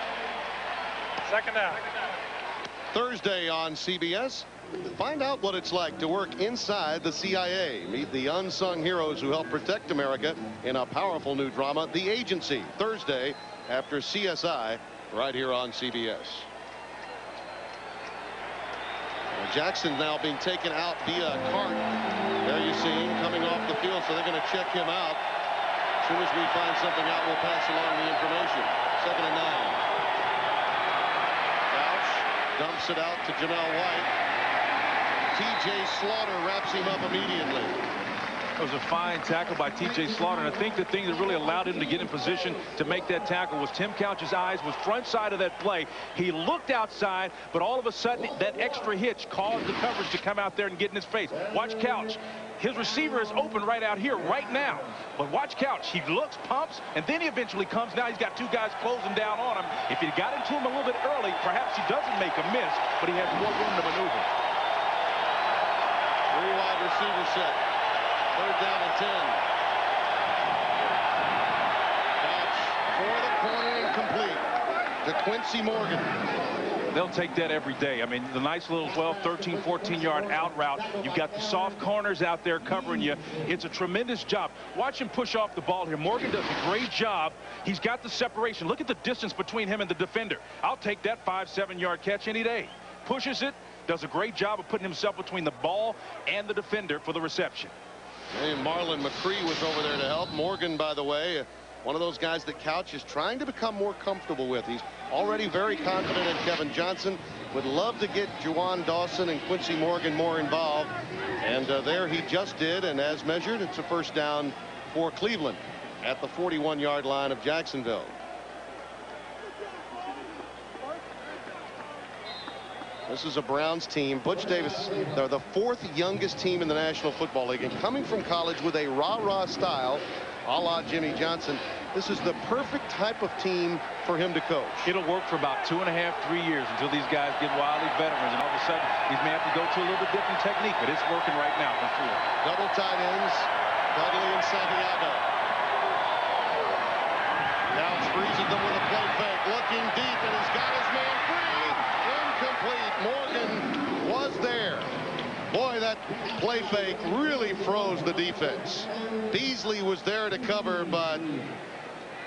2nd down. Thursday on CBS. Find out what it's like to work inside the CIA. Meet the unsung heroes who help protect America in a powerful new drama, The Agency. Thursday after CSI, right here on CBS. Jackson now being taken out via a cart. There you see him coming off the field, so they're going to check him out. As soon as we find something out, we'll pass along the information. 2nd and 9. Couch Dumps it out to Jamel White. T.J. Slaughter wraps him up immediately. It was a fine tackle by T.J. Slaughter, and I think the thing that really allowed him to get in position to make that tackle was Tim Couch's eyes was front side of that play. He looked outside, but all of a sudden that extra hitch caused the coverage to come out there and get in his face. Watch Couch. His receiver is open right out here right now. But watch Couch. He looks, pumps, and then he eventually comes. Now he's got two guys closing down on him. If he got into him a little bit early, perhaps he doesn't make a miss, but he has more room to maneuver. 3 wide receiver set. 3rd down and 10. Catch for the corner incomplete to Quincy Morgan. They'll take that every day. I mean, the nice little 12, 13, 14-yard out route. You've got the soft corners out there covering you. It's a tremendous job. Watch him push off the ball here. Morgan does a great job. He's got the separation. Look at the distance between him and the defender. I'll take that 5-7-yard catch any day. Pushes it, does a great job of putting himself between the ball and the defender for the reception. Hey, Marlon McCree was over there to help. Morgan, by the way, one of those guys that Couch is trying to become more comfortable with. He's already very confident in Kevin Johnson. Would love to get Juwan Dawson and Quincy Morgan more involved. And there he just did. And as measured, it's a 1st down for Cleveland at the 41-yard line of Jacksonville. This is a Browns team. Butch Davis, they're the 4th youngest team in the National Football League, and coming from college with a rah-rah style, a la Jimmy Johnson, this is the perfect type of team for him to coach. It'll work for about 2.5, 3 years until these guys get wildly veterans, and all of a sudden he may have to go to a little bit different technique, but it's working right now for sure. Double tight ends, Dudley and Santiago. Now freezes them with a play fake, looking deep, and he's got his man free. Incomplete. Morgan was there. Boy, that play fake really froze the defense. Beasley was there to cover, but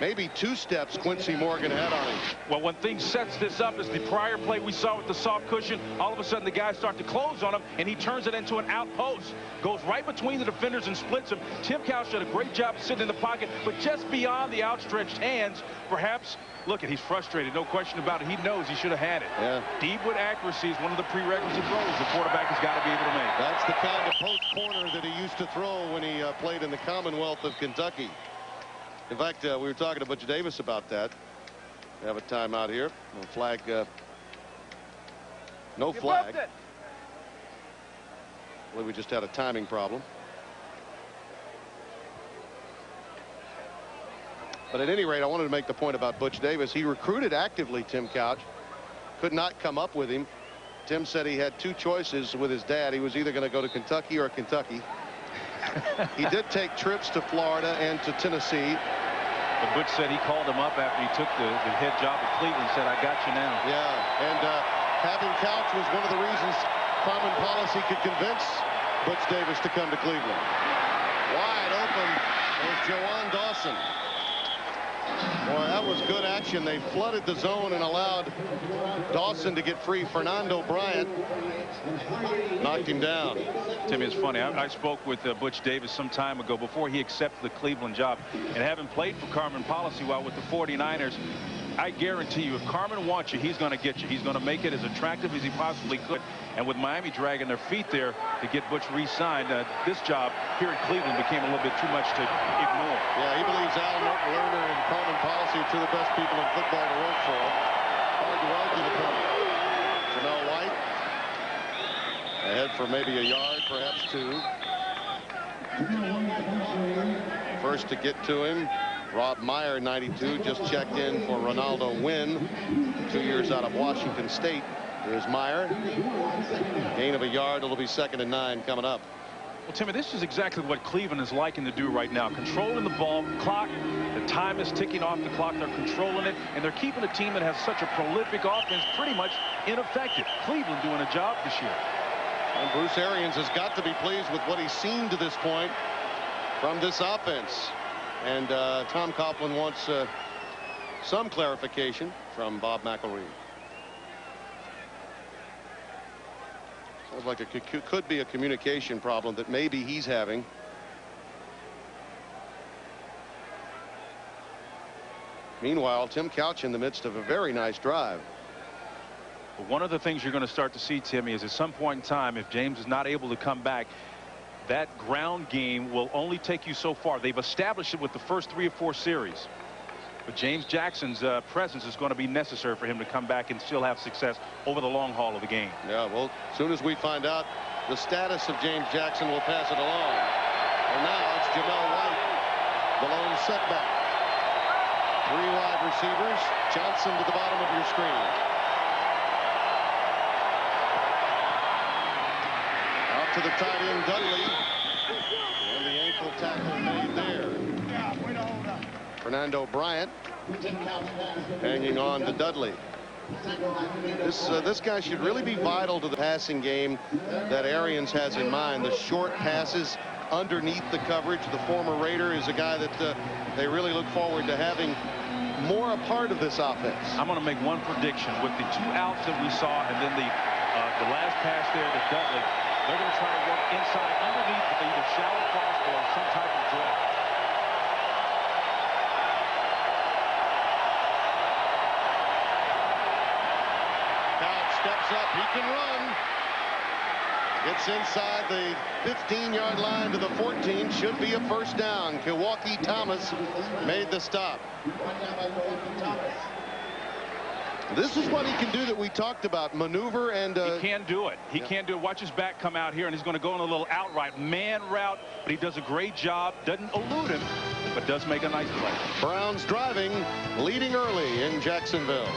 maybe 2 steps Quincy Morgan had on him. Well, when things sets this up as the prior play we saw with the soft cushion, all of a sudden the guys start to close on him, and he turns it into an outpost. Goes right between the defenders and splits them. Tim Couch did a great job sitting in the pocket, but just beyond the outstretched hands, perhaps. Look, he's frustrated, no question about it. He knows he should have had it. Yeah. Deep with accuracy is one of the prerequisite throws the quarterback has got to be able to make. That's the kind of post corner that he used to throw when he played in the Commonwealth of Kentucky. In fact, we were talking to Butch Davis about that. We have a timeout here. No flag. No flag. I believe we just had a timing problem. But at any rate, I wanted to make the point about Butch Davis. He recruited actively Tim Couch. Could not come up with him. Tim said he had 2 choices with his dad. He was either going to go to Kentucky or Kentucky. He did take trips to Florida and to Tennessee. But Butch said he called him up after he took the head job at Cleveland. Said, I got you now. Yeah, and having Couch was one of the reasons Carmen Policy could convince Butch Davis to come to Cleveland. Wide open was Juwan Dawson. Boy, that was good action. They flooded the zone and allowed Dawson to get free. Fernando Bryant knocked him down. Timmy, it's funny. I spoke with Butch Davis some time ago before he accepted the Cleveland job. And having played for Carmen Policy while with the 49ers, I guarantee you, if Carmen wants you, he's going to get you. He's going to make it as attractive as he possibly could. And with Miami dragging their feet there to get Butch re-signed, this job here in Cleveland became a little bit too much to ignore. Yeah, he believes Al Lerner and Carmen Policy are 2 of the best people in football to work for. Hard to argue the point. Jamel White ahead for maybe a yard, perhaps 2. First to get to him, Rob Meyer, 92, just checked in for Ronaldo Wynn, 2 years out of Washington State. Here's Meyer. Gain of a yard. It'll be 2nd and 9 coming up. Well, Timmy, this is exactly what Cleveland is liking to do right now. Controlling the ball, clock, the time is ticking off the clock. They're controlling it, and they're keeping a team that has such a prolific offense pretty much ineffective. Cleveland doing a job this year. And Bruce Arians has got to be pleased with what he's seen to this point from this offense. And Tom Coughlin wants some clarification from Bob McElree. Sounds like it could be a communication problem that maybe he's having. Meanwhile, Tim Couch in the midst of a very nice drive. But one of the things you're going to start to see, Timmy, is at some point in time, if James is not able to come back, that ground game will only take you so far. They've established it with the first 3 or 4 series. But James Jackson's presence is going to be necessary for him to come back and still have success over the long haul of the game. Yeah, well, as soon as we find out the status of James Jackson, we'll pass it along. And now it's Jamel White, the lone setback. 3 wide receivers. Johnson to the bottom of your screen. Out to the tight end, Dudley. And the ankle tackle made there. Fernando Bryant hanging on to Dudley. This guy should really be vital to the passing game that Arians has in mind. The short passes underneath the coverage. The former Raider is a guy that they really look forward to having more a part of this offense. I'm going to make one prediction. With the 2 outs that we saw and then the last pass there to Dudley, they're going to try to work inside underneath with either shallow cross or some type of draw. Steps up, he can run. Gets inside the 15-yard line to the 14. Should be a first down. Milwaukee Thomas made the stop. This is what he can do that we talked about. Maneuver and he can do it. He can do it. Watch his back come out here, and he's going to go on a little outright man route, but he does a great job. Doesn't elude him, but does make a nice play. Browns driving, leading early in Jacksonville.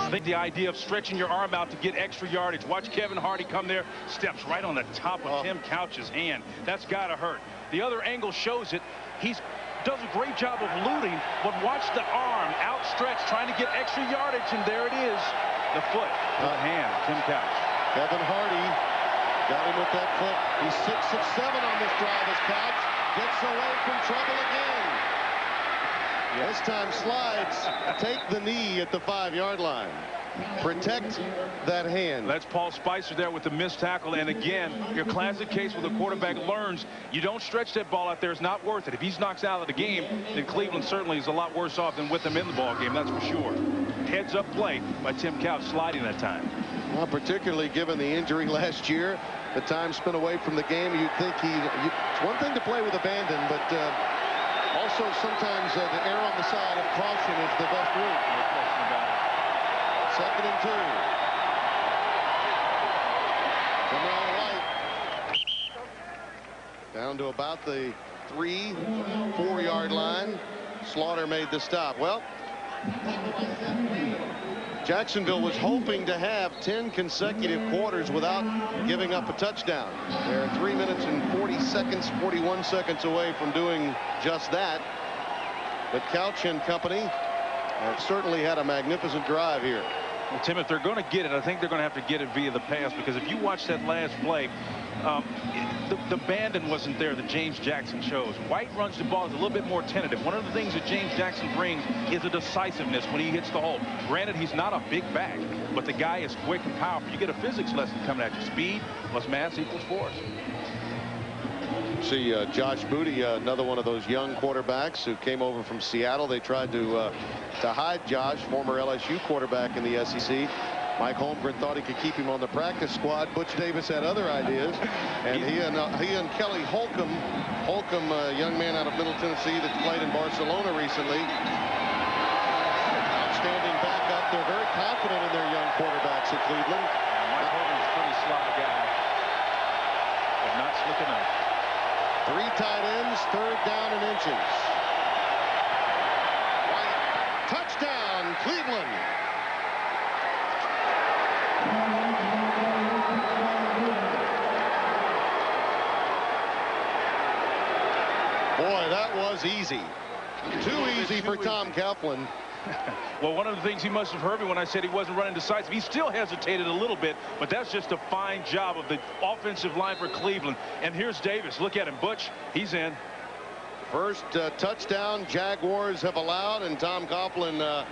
I think the idea of stretching your arm out to get extra yardage. Watch Kevin Hardy come there, steps right on the top of Tim Couch's hand. That's got to hurt. The other angle shows it. He does a great job of eluding, but watch the arm outstretched, trying to get extra yardage, and there it is. The foot, the hand, Tim Couch. Kevin Hardy got him with that foot. He's 6 of 7 on this drive as Couch gets away from trouble again. This time slides, take the knee at the 5-yard line. Protect that hand. That's Paul Spicer there with the missed tackle. And again, your classic case where the quarterback learns you don't stretch that ball out there. It's not worth it. If he's knocked out of the game, then Cleveland certainly is a lot worse off than with him in the ball game. That's for sure. Heads up play by Tim Couch sliding that time. Well, particularly given the injury last year, the time spent away from the game, you'd think it's one thing to play with abandon, but also sometimes the err on the side of caution is the best route. No question about it. 2nd and 2. Jamel White down to about the 3-4 line. Slaughter made the stop. Well, Jacksonville was hoping to have 10 consecutive quarters without giving up a touchdown. They're 3 minutes and 40 seconds, 41 seconds away from doing just that. But Couch and company have certainly had a magnificent drive here. Well, Tim, if they're going to get it, I think they're going to have to get it via the pass, because if you watch that last play, the abandon wasn't there that James Jackson shows. White runs the ball, is a little bit more tentative. One of the things that James Jackson brings is a decisiveness when he hits the hole. Granted, he's not a big back, but the guy is quick and powerful. You get a physics lesson coming at you. Speed plus mass equals force. See Josh Booty, another one of those young quarterbacks who came over from Seattle. They tried to hide Josh, former LSU quarterback in the SEC. Mike Holmgren thought he could keep him on the practice squad. Butch Davis had other ideas, and he and Kelly Holcomb, a young man out of Middle Tennessee that's played in Barcelona recently. Outstanding backup. They're very confident in their young quarterbacks at Cleveland. Mike Holmgren's a pretty sly guy, but not slick enough. 3 tight ends, 3rd down and inches. White, touchdown, Cleveland. Boy, that was easy. Too easy for Tom Coughlin. Well, one of the things he must have heard me when I said he wasn't running decisive. He still hesitated a little bit, but that's just a fine job of the offensive line for Cleveland. And here's Davis. Look at him. Butch, he's in. First touchdown Jaguars have allowed, and Tom Coughlin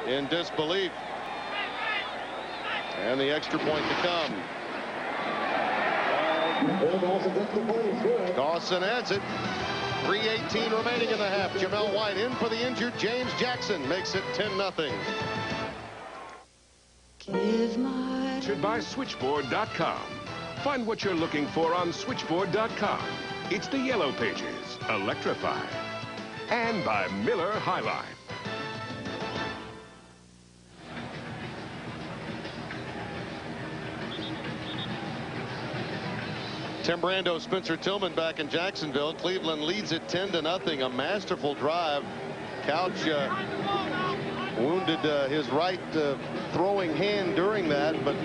in disbelief. And the extra point to come. Dawson adds it. 3:18 remaining in the half. Jamel White in for the injured James Jackson. Makes it 10-0. Sponsored by Switchboard.com. Find what you're looking for on Switchboard.com. It's the Yellow Pages. Electrify. And by Miller High Life. Tim Brando, Spencer Tillman back in Jacksonville. Cleveland leads it 10-0. A masterful drive. Couch wounded his right throwing hand during that, but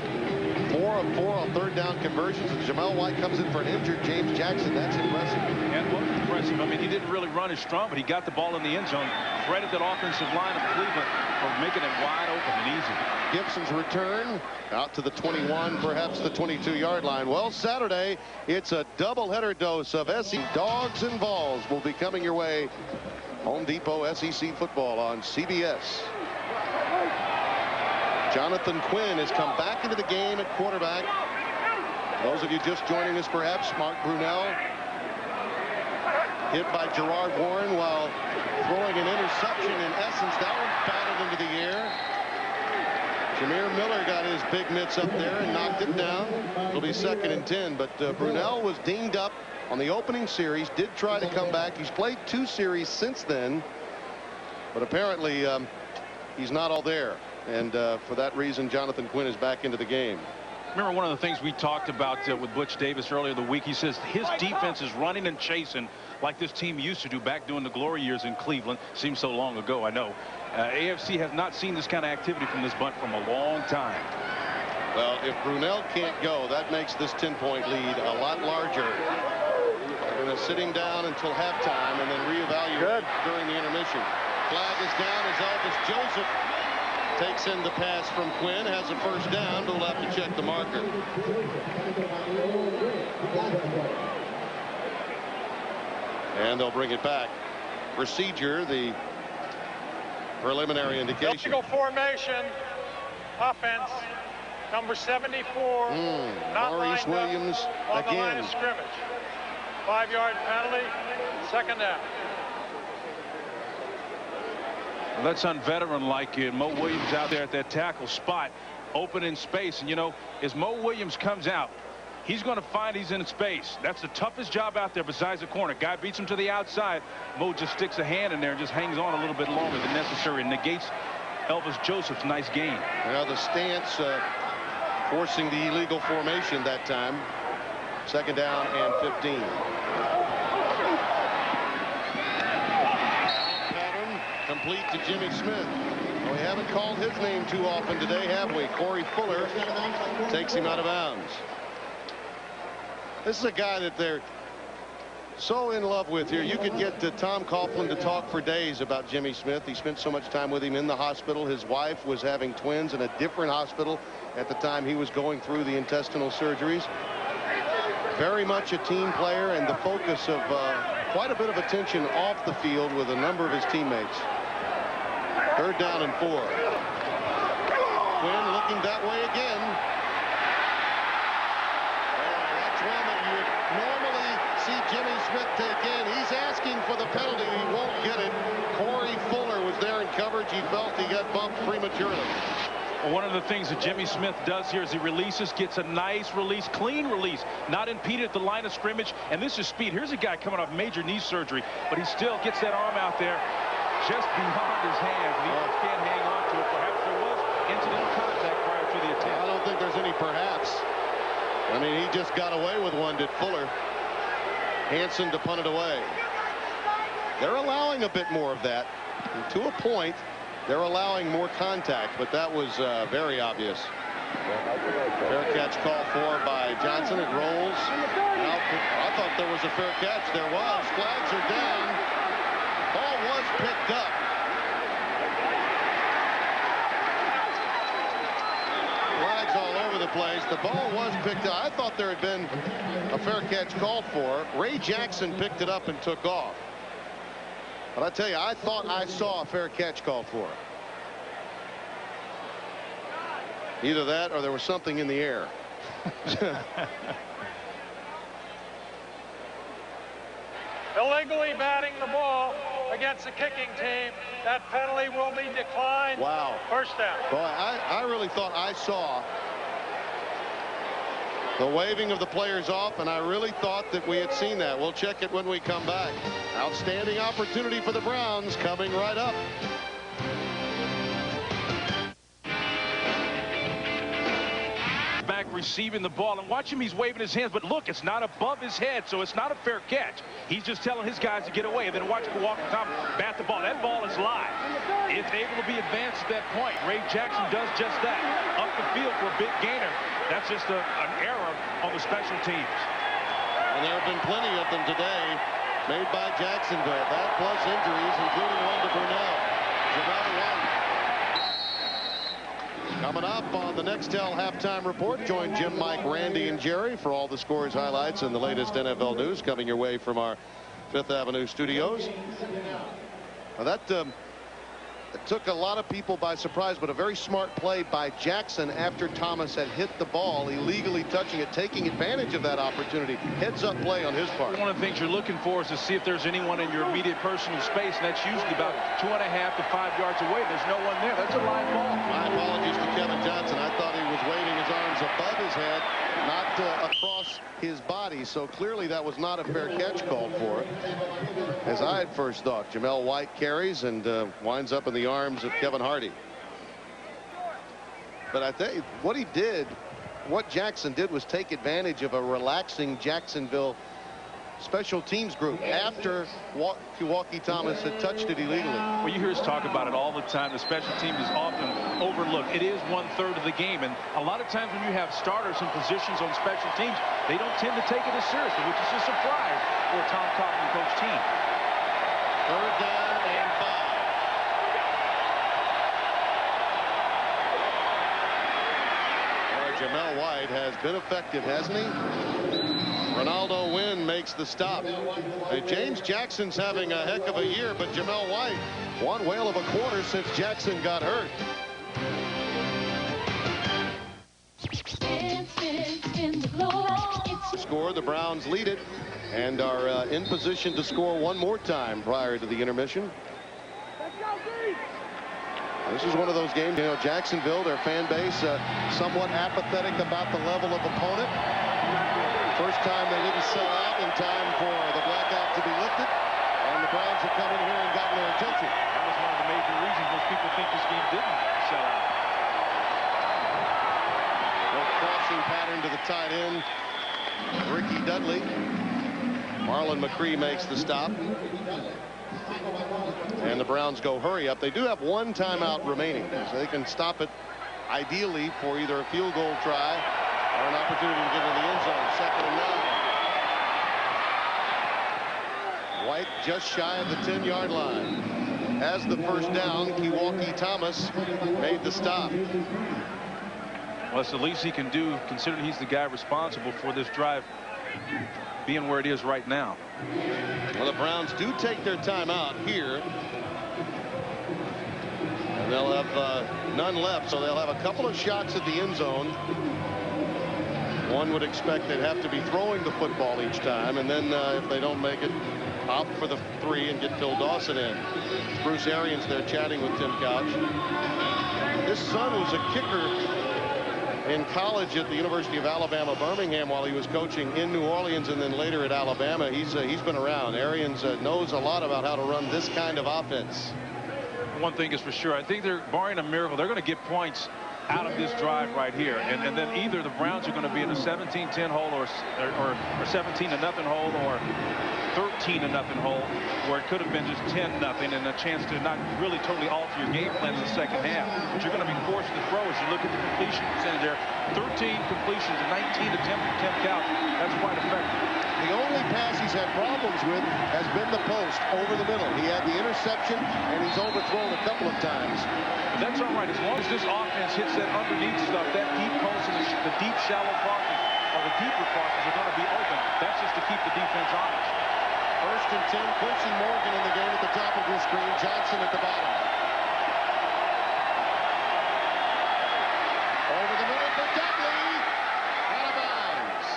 4 of 4 on third down conversions. And Jamel White comes in for an injured James Jackson. That's impressive. And what impressive. I mean, he didn't really run as strong, but he got the ball in the end zone. Credit that offensive line of Cleveland for making it wide open and easy. Gibson's return out to the 21, perhaps the 22-yard line. Well, Saturday, it's a doubleheader dose of SEC Dogs and Balls will be coming your way. Home Depot SEC football on CBS. Jonathan Quinn has come back into the game at quarterback. Those of you just joining us, perhaps, Mark Brunell hit by Gerard Warren while throwing an interception. In essence, that one batted into the air. Jameer Miller got his big mitts up there and knocked it down. It'll be 2nd and 10, but Brunell was dinged up on the opening series, did try to come back. He's played 2 series since then, but apparently he's not all there. And for that reason, Jonathan Quinn is back into the game. Remember one of the things we talked about with Butch Davis earlier the week. He says his defense is running and chasing like this team used to do back during the glory years in Cleveland. Seems so long ago, I know. AFC has not seen this kind of activity from this bunt from a long time. Well, if Brunell can't go, that makes this 10-point lead a lot larger. They're going to sit him down until halftime and then reevaluate during the intermission. Flag is down as Elvis Joseph takes in the pass from Quinn, has a first down, but we'll have to check the marker. And they'll bring it back. Procedure, the preliminary indication. Illegal formation, offense, number 74. Not Maurice lined Williams up on the line again. of scrimmage. 5-yard penalty, 2nd down. Well, that's unveteran-like. Mo Williams out there at that tackle spot, open in space. And, you know, as Mo Williams comes out, he's going to find he's in space. That's the toughest job out there besides the corner. Guy beats him to the outside. Mo just sticks a hand in there and just hangs on a little bit longer than necessary and negates Elvis Joseph's nice gain. Now the stance forcing the illegal formation that time. 2nd down and 15. Pattern complete to Jimmy Smith. Well, we haven't called his name too often today, have we? Corey Fuller takes him out of bounds. This is a guy that they're so in love with here. You could get Tom Coughlin to talk for days about Jimmy Smith. He spent so much time with him in the hospital. His wife was having twins in a different hospital at the time he was going through the intestinal surgeries. Very much a team player and the focus of quite a bit of attention off the field with a number of his teammates. 3rd down and 4. Quinn looking that way again. That's one that you would normally see Jimmy Smith take in. He's asking for the penalty. He won't get it. Corey Fuller was there in coverage. He felt he got bumped prematurely. Well, one of the things that Jimmy Smith does here is he releases, gets a nice release, clean release, not impeded at the line of scrimmage. And this is speed. Here's a guy coming off major knee surgery, but he still gets that arm out there just beyond his hands. And he just can't hang on to it. Perhaps there was incidental contact prior to the attempt. I don't think there's any perhaps. I mean, he just got away with one, did Fuller. Hanson to punt it away. They're allowing a bit more of that. And to a point, they're allowing more contact, but that was very obvious. Fair catch call for by Johnson. It rolls. Now, I thought there was a fair catch. There was. Flags are down. Ball was picked up. Flags all over the place. The ball was picked up. I thought there had been a fair catch called for. Ray Jackson picked it up and took off. But I tell you, I thought I saw a fair catch called for. Either that or there was something in the air. illegally batting the ball against the kicking team. That penalty will be declined. Wow. First down. Boy, I really thought I saw the waving of the players off, and I really thought that we had seen that. We'll check it when we come back. Outstanding opportunity for the Browns coming right up. Back receiving the ball, and watch him, he's waving his hands, but look, it's not above his head, so it's not a fair catch. He's just telling his guys to get away, and then watch Walker Thomas bat the ball. That ball is live. It's able to be advanced at that point. Ray Jackson does just that. Up the field for a big gainer. That's just an error on the special teams. And there have been plenty of them today made by Jacksonville. That plus injuries, including one to Brunell. Jamel White. Coming up on the Nextel halftime report, join Jim, Mike, Randy, and Jerry for all the scores, highlights, and the latest NFL news coming your way from our Fifth Avenue studios. Now that it took a lot of people by surprise, but a very smart play by Jackson after Thomas had hit the ball, illegally touching it, taking advantage of that opportunity. Heads-up play on his part. One of the things you're looking for is to see if there's anyone in your immediate personal space, and that's usually about 2.5 to 5 yards away. There's no one there. That's a line ball. My apologies to Kevin Johnson. I thought he was waving his arms above his head, not across his body. So clearly that was not a fair catch called for, as I had first thought. Jamel White carries and winds up in the arms of Kevin Hardy. But I think what he did, what Jackson did, was take advantage of a relaxing Jacksonville special teams group after Walker Thomas had touched it illegally. Well, you hear us talk about it all the time. The special team is often overlooked. It is 1/3 of the game, and a lot of times when you have starters in positions on special teams, they don't tend to take it as seriously, which is a surprise for a Tom Coughlin coach team. 3rd down and 5. Jamel White has been effective, hasn't he? Ronaldo Wynn makes the stop. James Jackson's having a heck of a year, but Jamel White, one whale of a quarter since Jackson got hurt. Score, the Browns lead it and are in position to score one more time prior to the intermission. This is one of those games, you know, Jacksonville, their fan base somewhat apathetic about the level of opponent. First time they didn't sell out in time for the blackout to be lifted, and the Browns have come in here and gotten their attention. That was one of the major reasons most people think this game didn't sell out. Crossing pattern to the tight end, Ricky Dudley. Marlon McCree makes the stop. And the Browns go hurry up. They do have one timeout remaining, so they can stop it ideally for either a field goal try or an opportunity to get in the end zone. 2nd and 9. White just shy of the 10-yard line. Has the first down. Walker Thomas made the stop. Well, it's the least he can do, considering he's the guy responsible for this drive being where it is right now. Well, the Browns do take their time out here. And they'll have none left, so they'll have a couple of shots at the end zone. One would expect they'd have to be throwing the football each time, and then if they don't make it, opt for the 3 and get Phil Dawson in. Bruce Arians there chatting with Tim Couch. His son was a kicker in college at the University of Alabama, Birmingham, while he was coaching in New Orleans and then later at Alabama. He's been around. Arians knows a lot about how to run this kind of offense. One thing is for sure, I think they're, barring a miracle, they're going to get points out of this drive right here, and then either the Browns are going to be in a 17-10 hole or 17-0 hole or 13-0 hole, where it could have been just 10-0 and a chance to not really totally alter your game plan in the second half. But you're going to be forced to throw as you look at the completion percentage there. 13 completions and 19 attempts for Tim Couch. That's quite effective. The only pass he's had problems with has been the post over the middle. He had the interception, and he's overthrown a couple of times. But that's all right. As long as this offense hits that underneath stuff, that deep post and the deep shallow crosses, or the deeper crosses are going to be open. That's just to keep the defense honest. 1st and 10. Quincy Morgan in the game at the top of your screen. Johnson at the bottom. Over the middle for Dudley. Out of bounds.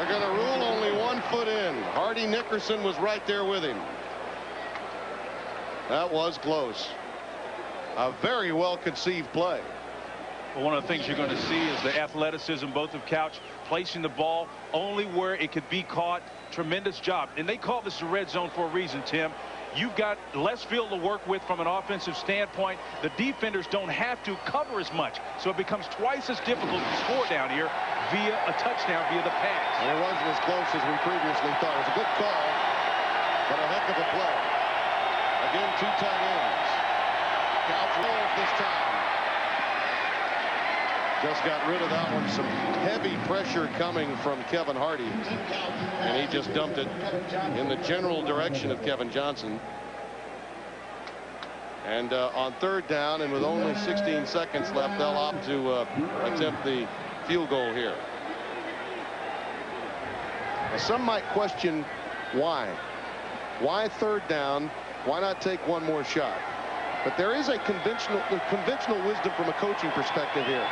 They're going to rule only 1 foot in. Hardy Nickerson was right there with him. That was close. A very well conceived play. Well, one of the things you're going to see is the athleticism, both of Couch placing the ball only where it could be caught. Tremendous job. And they call this a red zone for a reason, Tim. You've got less field to work with from an offensive standpoint. The defenders don't have to cover as much, so it becomes twice as difficult to score down here via a touchdown via the pass. And it wasn't as close as we previously thought. It was a good call, but a heck of a play. Again, 2 tight ends. Couch rolls this time. Just got rid of that one. Some heavy pressure coming from Kevin Hardy, and he just dumped it in the general direction of Kevin Johnson. And on 3rd down, and with only 16 seconds left, they'll opt to attempt the field goal here. Now, some might question why. Why 3rd down? Why not take one more shot? But there is a conventional wisdom from a coaching perspective here.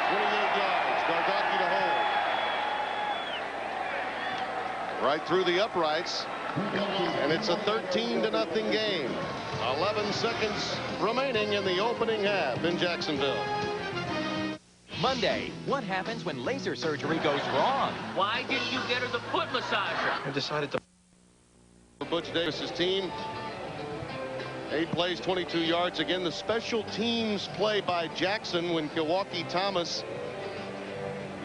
28 yards, Gardocki to hold. Right through the uprights, and it's a 13-0 game. 11 seconds remaining in the opening half in Jacksonville. Monday, what happens when laser surgery goes wrong? Why didn't you get her the foot massager? I decided to. Butch Davis's team. 8 plays, 22 yards. Again, the special teams play by Jackson when Milwaukee Thomas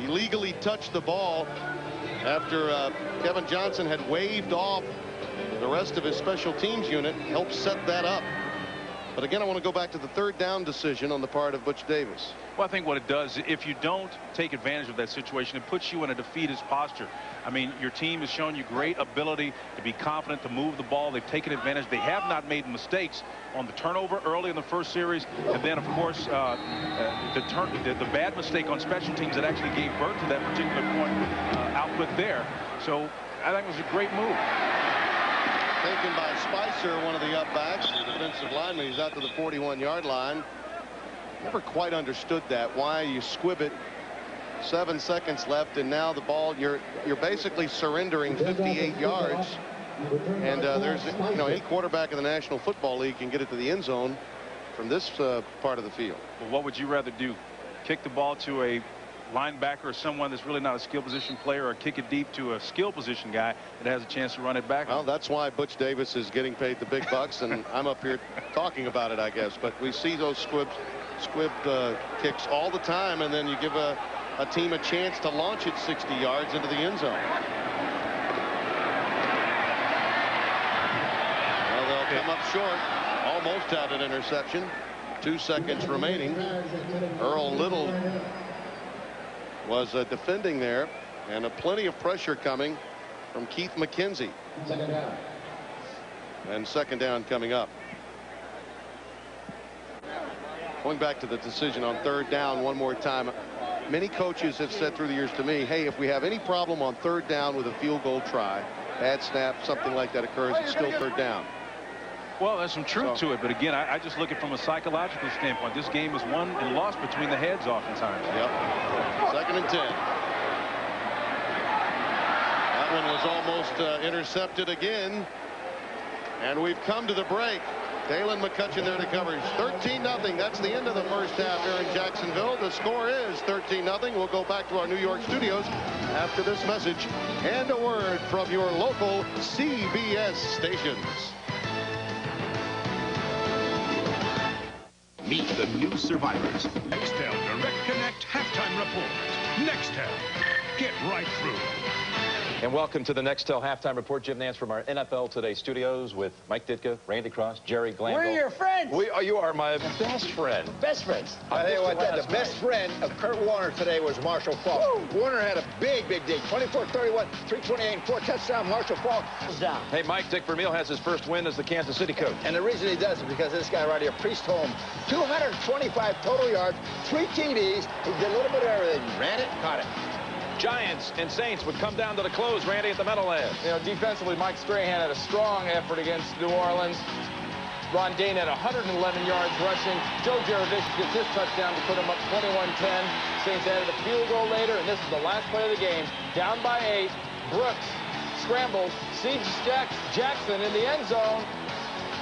illegally touched the ball after Kevin Johnson had waved off the rest of his special teams unit, helped set that up. But again, I want to go back to the 3rd down decision on the part of Butch Davis. Well, I think what it does, if you don't take advantage of that situation, it puts you in a defeatist posture. I mean, your team has shown you great ability to be confident to move the ball. They've taken advantage. They have not made mistakes on the turnover early in the first series. And then, of course, the bad mistake on special teams that actually gave birth to that particular point output there. So I think it was a great move. Taken by Spicer, one of the up-backs, the defensive lineman. He's out to the 41-yard line. Never quite understood that, why you squib it. 7 seconds left, and now the ball, you're basically surrendering 58 yards. And there's, you know, any quarterback in the National Football League can get it to the end zone from this part of the field. Well, what would you rather do? Kick the ball to a linebacker or someone that's really not a skill position player, or kick it deep to a skill position guy that has a chance to run it back? Well, that's why Butch Davis is getting paid the big bucks, and I'm up here talking about it, I guess. But we see those squibbed kicks all the time, and then you give a team a chance to launch it 60 yards into the end zone. Well, they'll come up short. Almost had an interception. 2 seconds remaining. Earl Little was defending there, and plenty of pressure coming from Keith McKenzie. And 2nd down coming up. Going back to the decision on 3rd down one more time. Many coaches have said through the years to me, hey, if we have any problem on 3rd down with a field goal try, bad snap, something like that occurs, it's still 3rd down. Well, there's some truth to it, but again, I just look at it from a psychological standpoint. This game is won and lost between the heads oftentimes. Yep. 2nd and 10. That one was almost intercepted again. And we've come to the break. Dalen McCutcheon there to cover. 13-0. That's the end of the first half here in Jacksonville. The score is 13-0. We'll go back to our New York studios after this message and a word from your local CBS stations. Meet the new survivors. Nextel Direct Connect Halftime Report. Nextel. Get right through. And welcome to the Nextel Halftime Report. Jim Nance from our NFL Today studios with Mike Ditka, Randy Cross, Jerry Glanville. We're your friends. You are my best friend. Best friends. I tell you what, the best friend of Kurt Warner today was Marshall Faulk. Woo! Warner had a big day. 24-31, 328, 4 touchdowns. Marshall Faulk was down. Hey, Mike, Dick Vermeil has his first win as the Kansas City coach. And the reason he does is because this guy right here, Priest Holmes, 225 total yards, 3 TDs. He did a little bit of everything. Ran it, caught it. Giants and Saints would come down to the close, Randy, at the Meadowlands. You know, defensively, Mike Strahan had a strong effort against New Orleans. Ron Dane had 111 yards rushing. Joe Jurevich gets his touchdown to put him up 21-10. Saints added a field goal later, and this is the last play of the game. Down by 8. Brooks scrambles, sees Jackson in the end zone.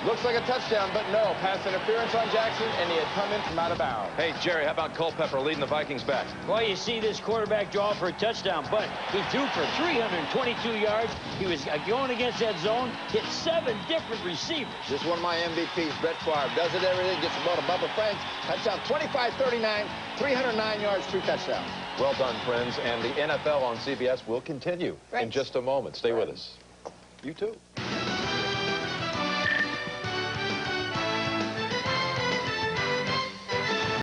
Looks like a touchdown, but no. Pass interference on Jackson, and he had come in from out of bounds. Hey, Jerry, how about Culpepper leading the Vikings back? Well, you see this quarterback draw for a touchdown, but he threw for 322 yards. He was going against that zone, hit 7 different receivers. Just one of my MVPs, Brett Favre. Does it everything, gets the ball to Bubba Franks. Touchdown 25-39, 309 yards, 3 touchdowns. Well done, friends. And the NFL on CBS will continue in just a moment. Stay with us. You too.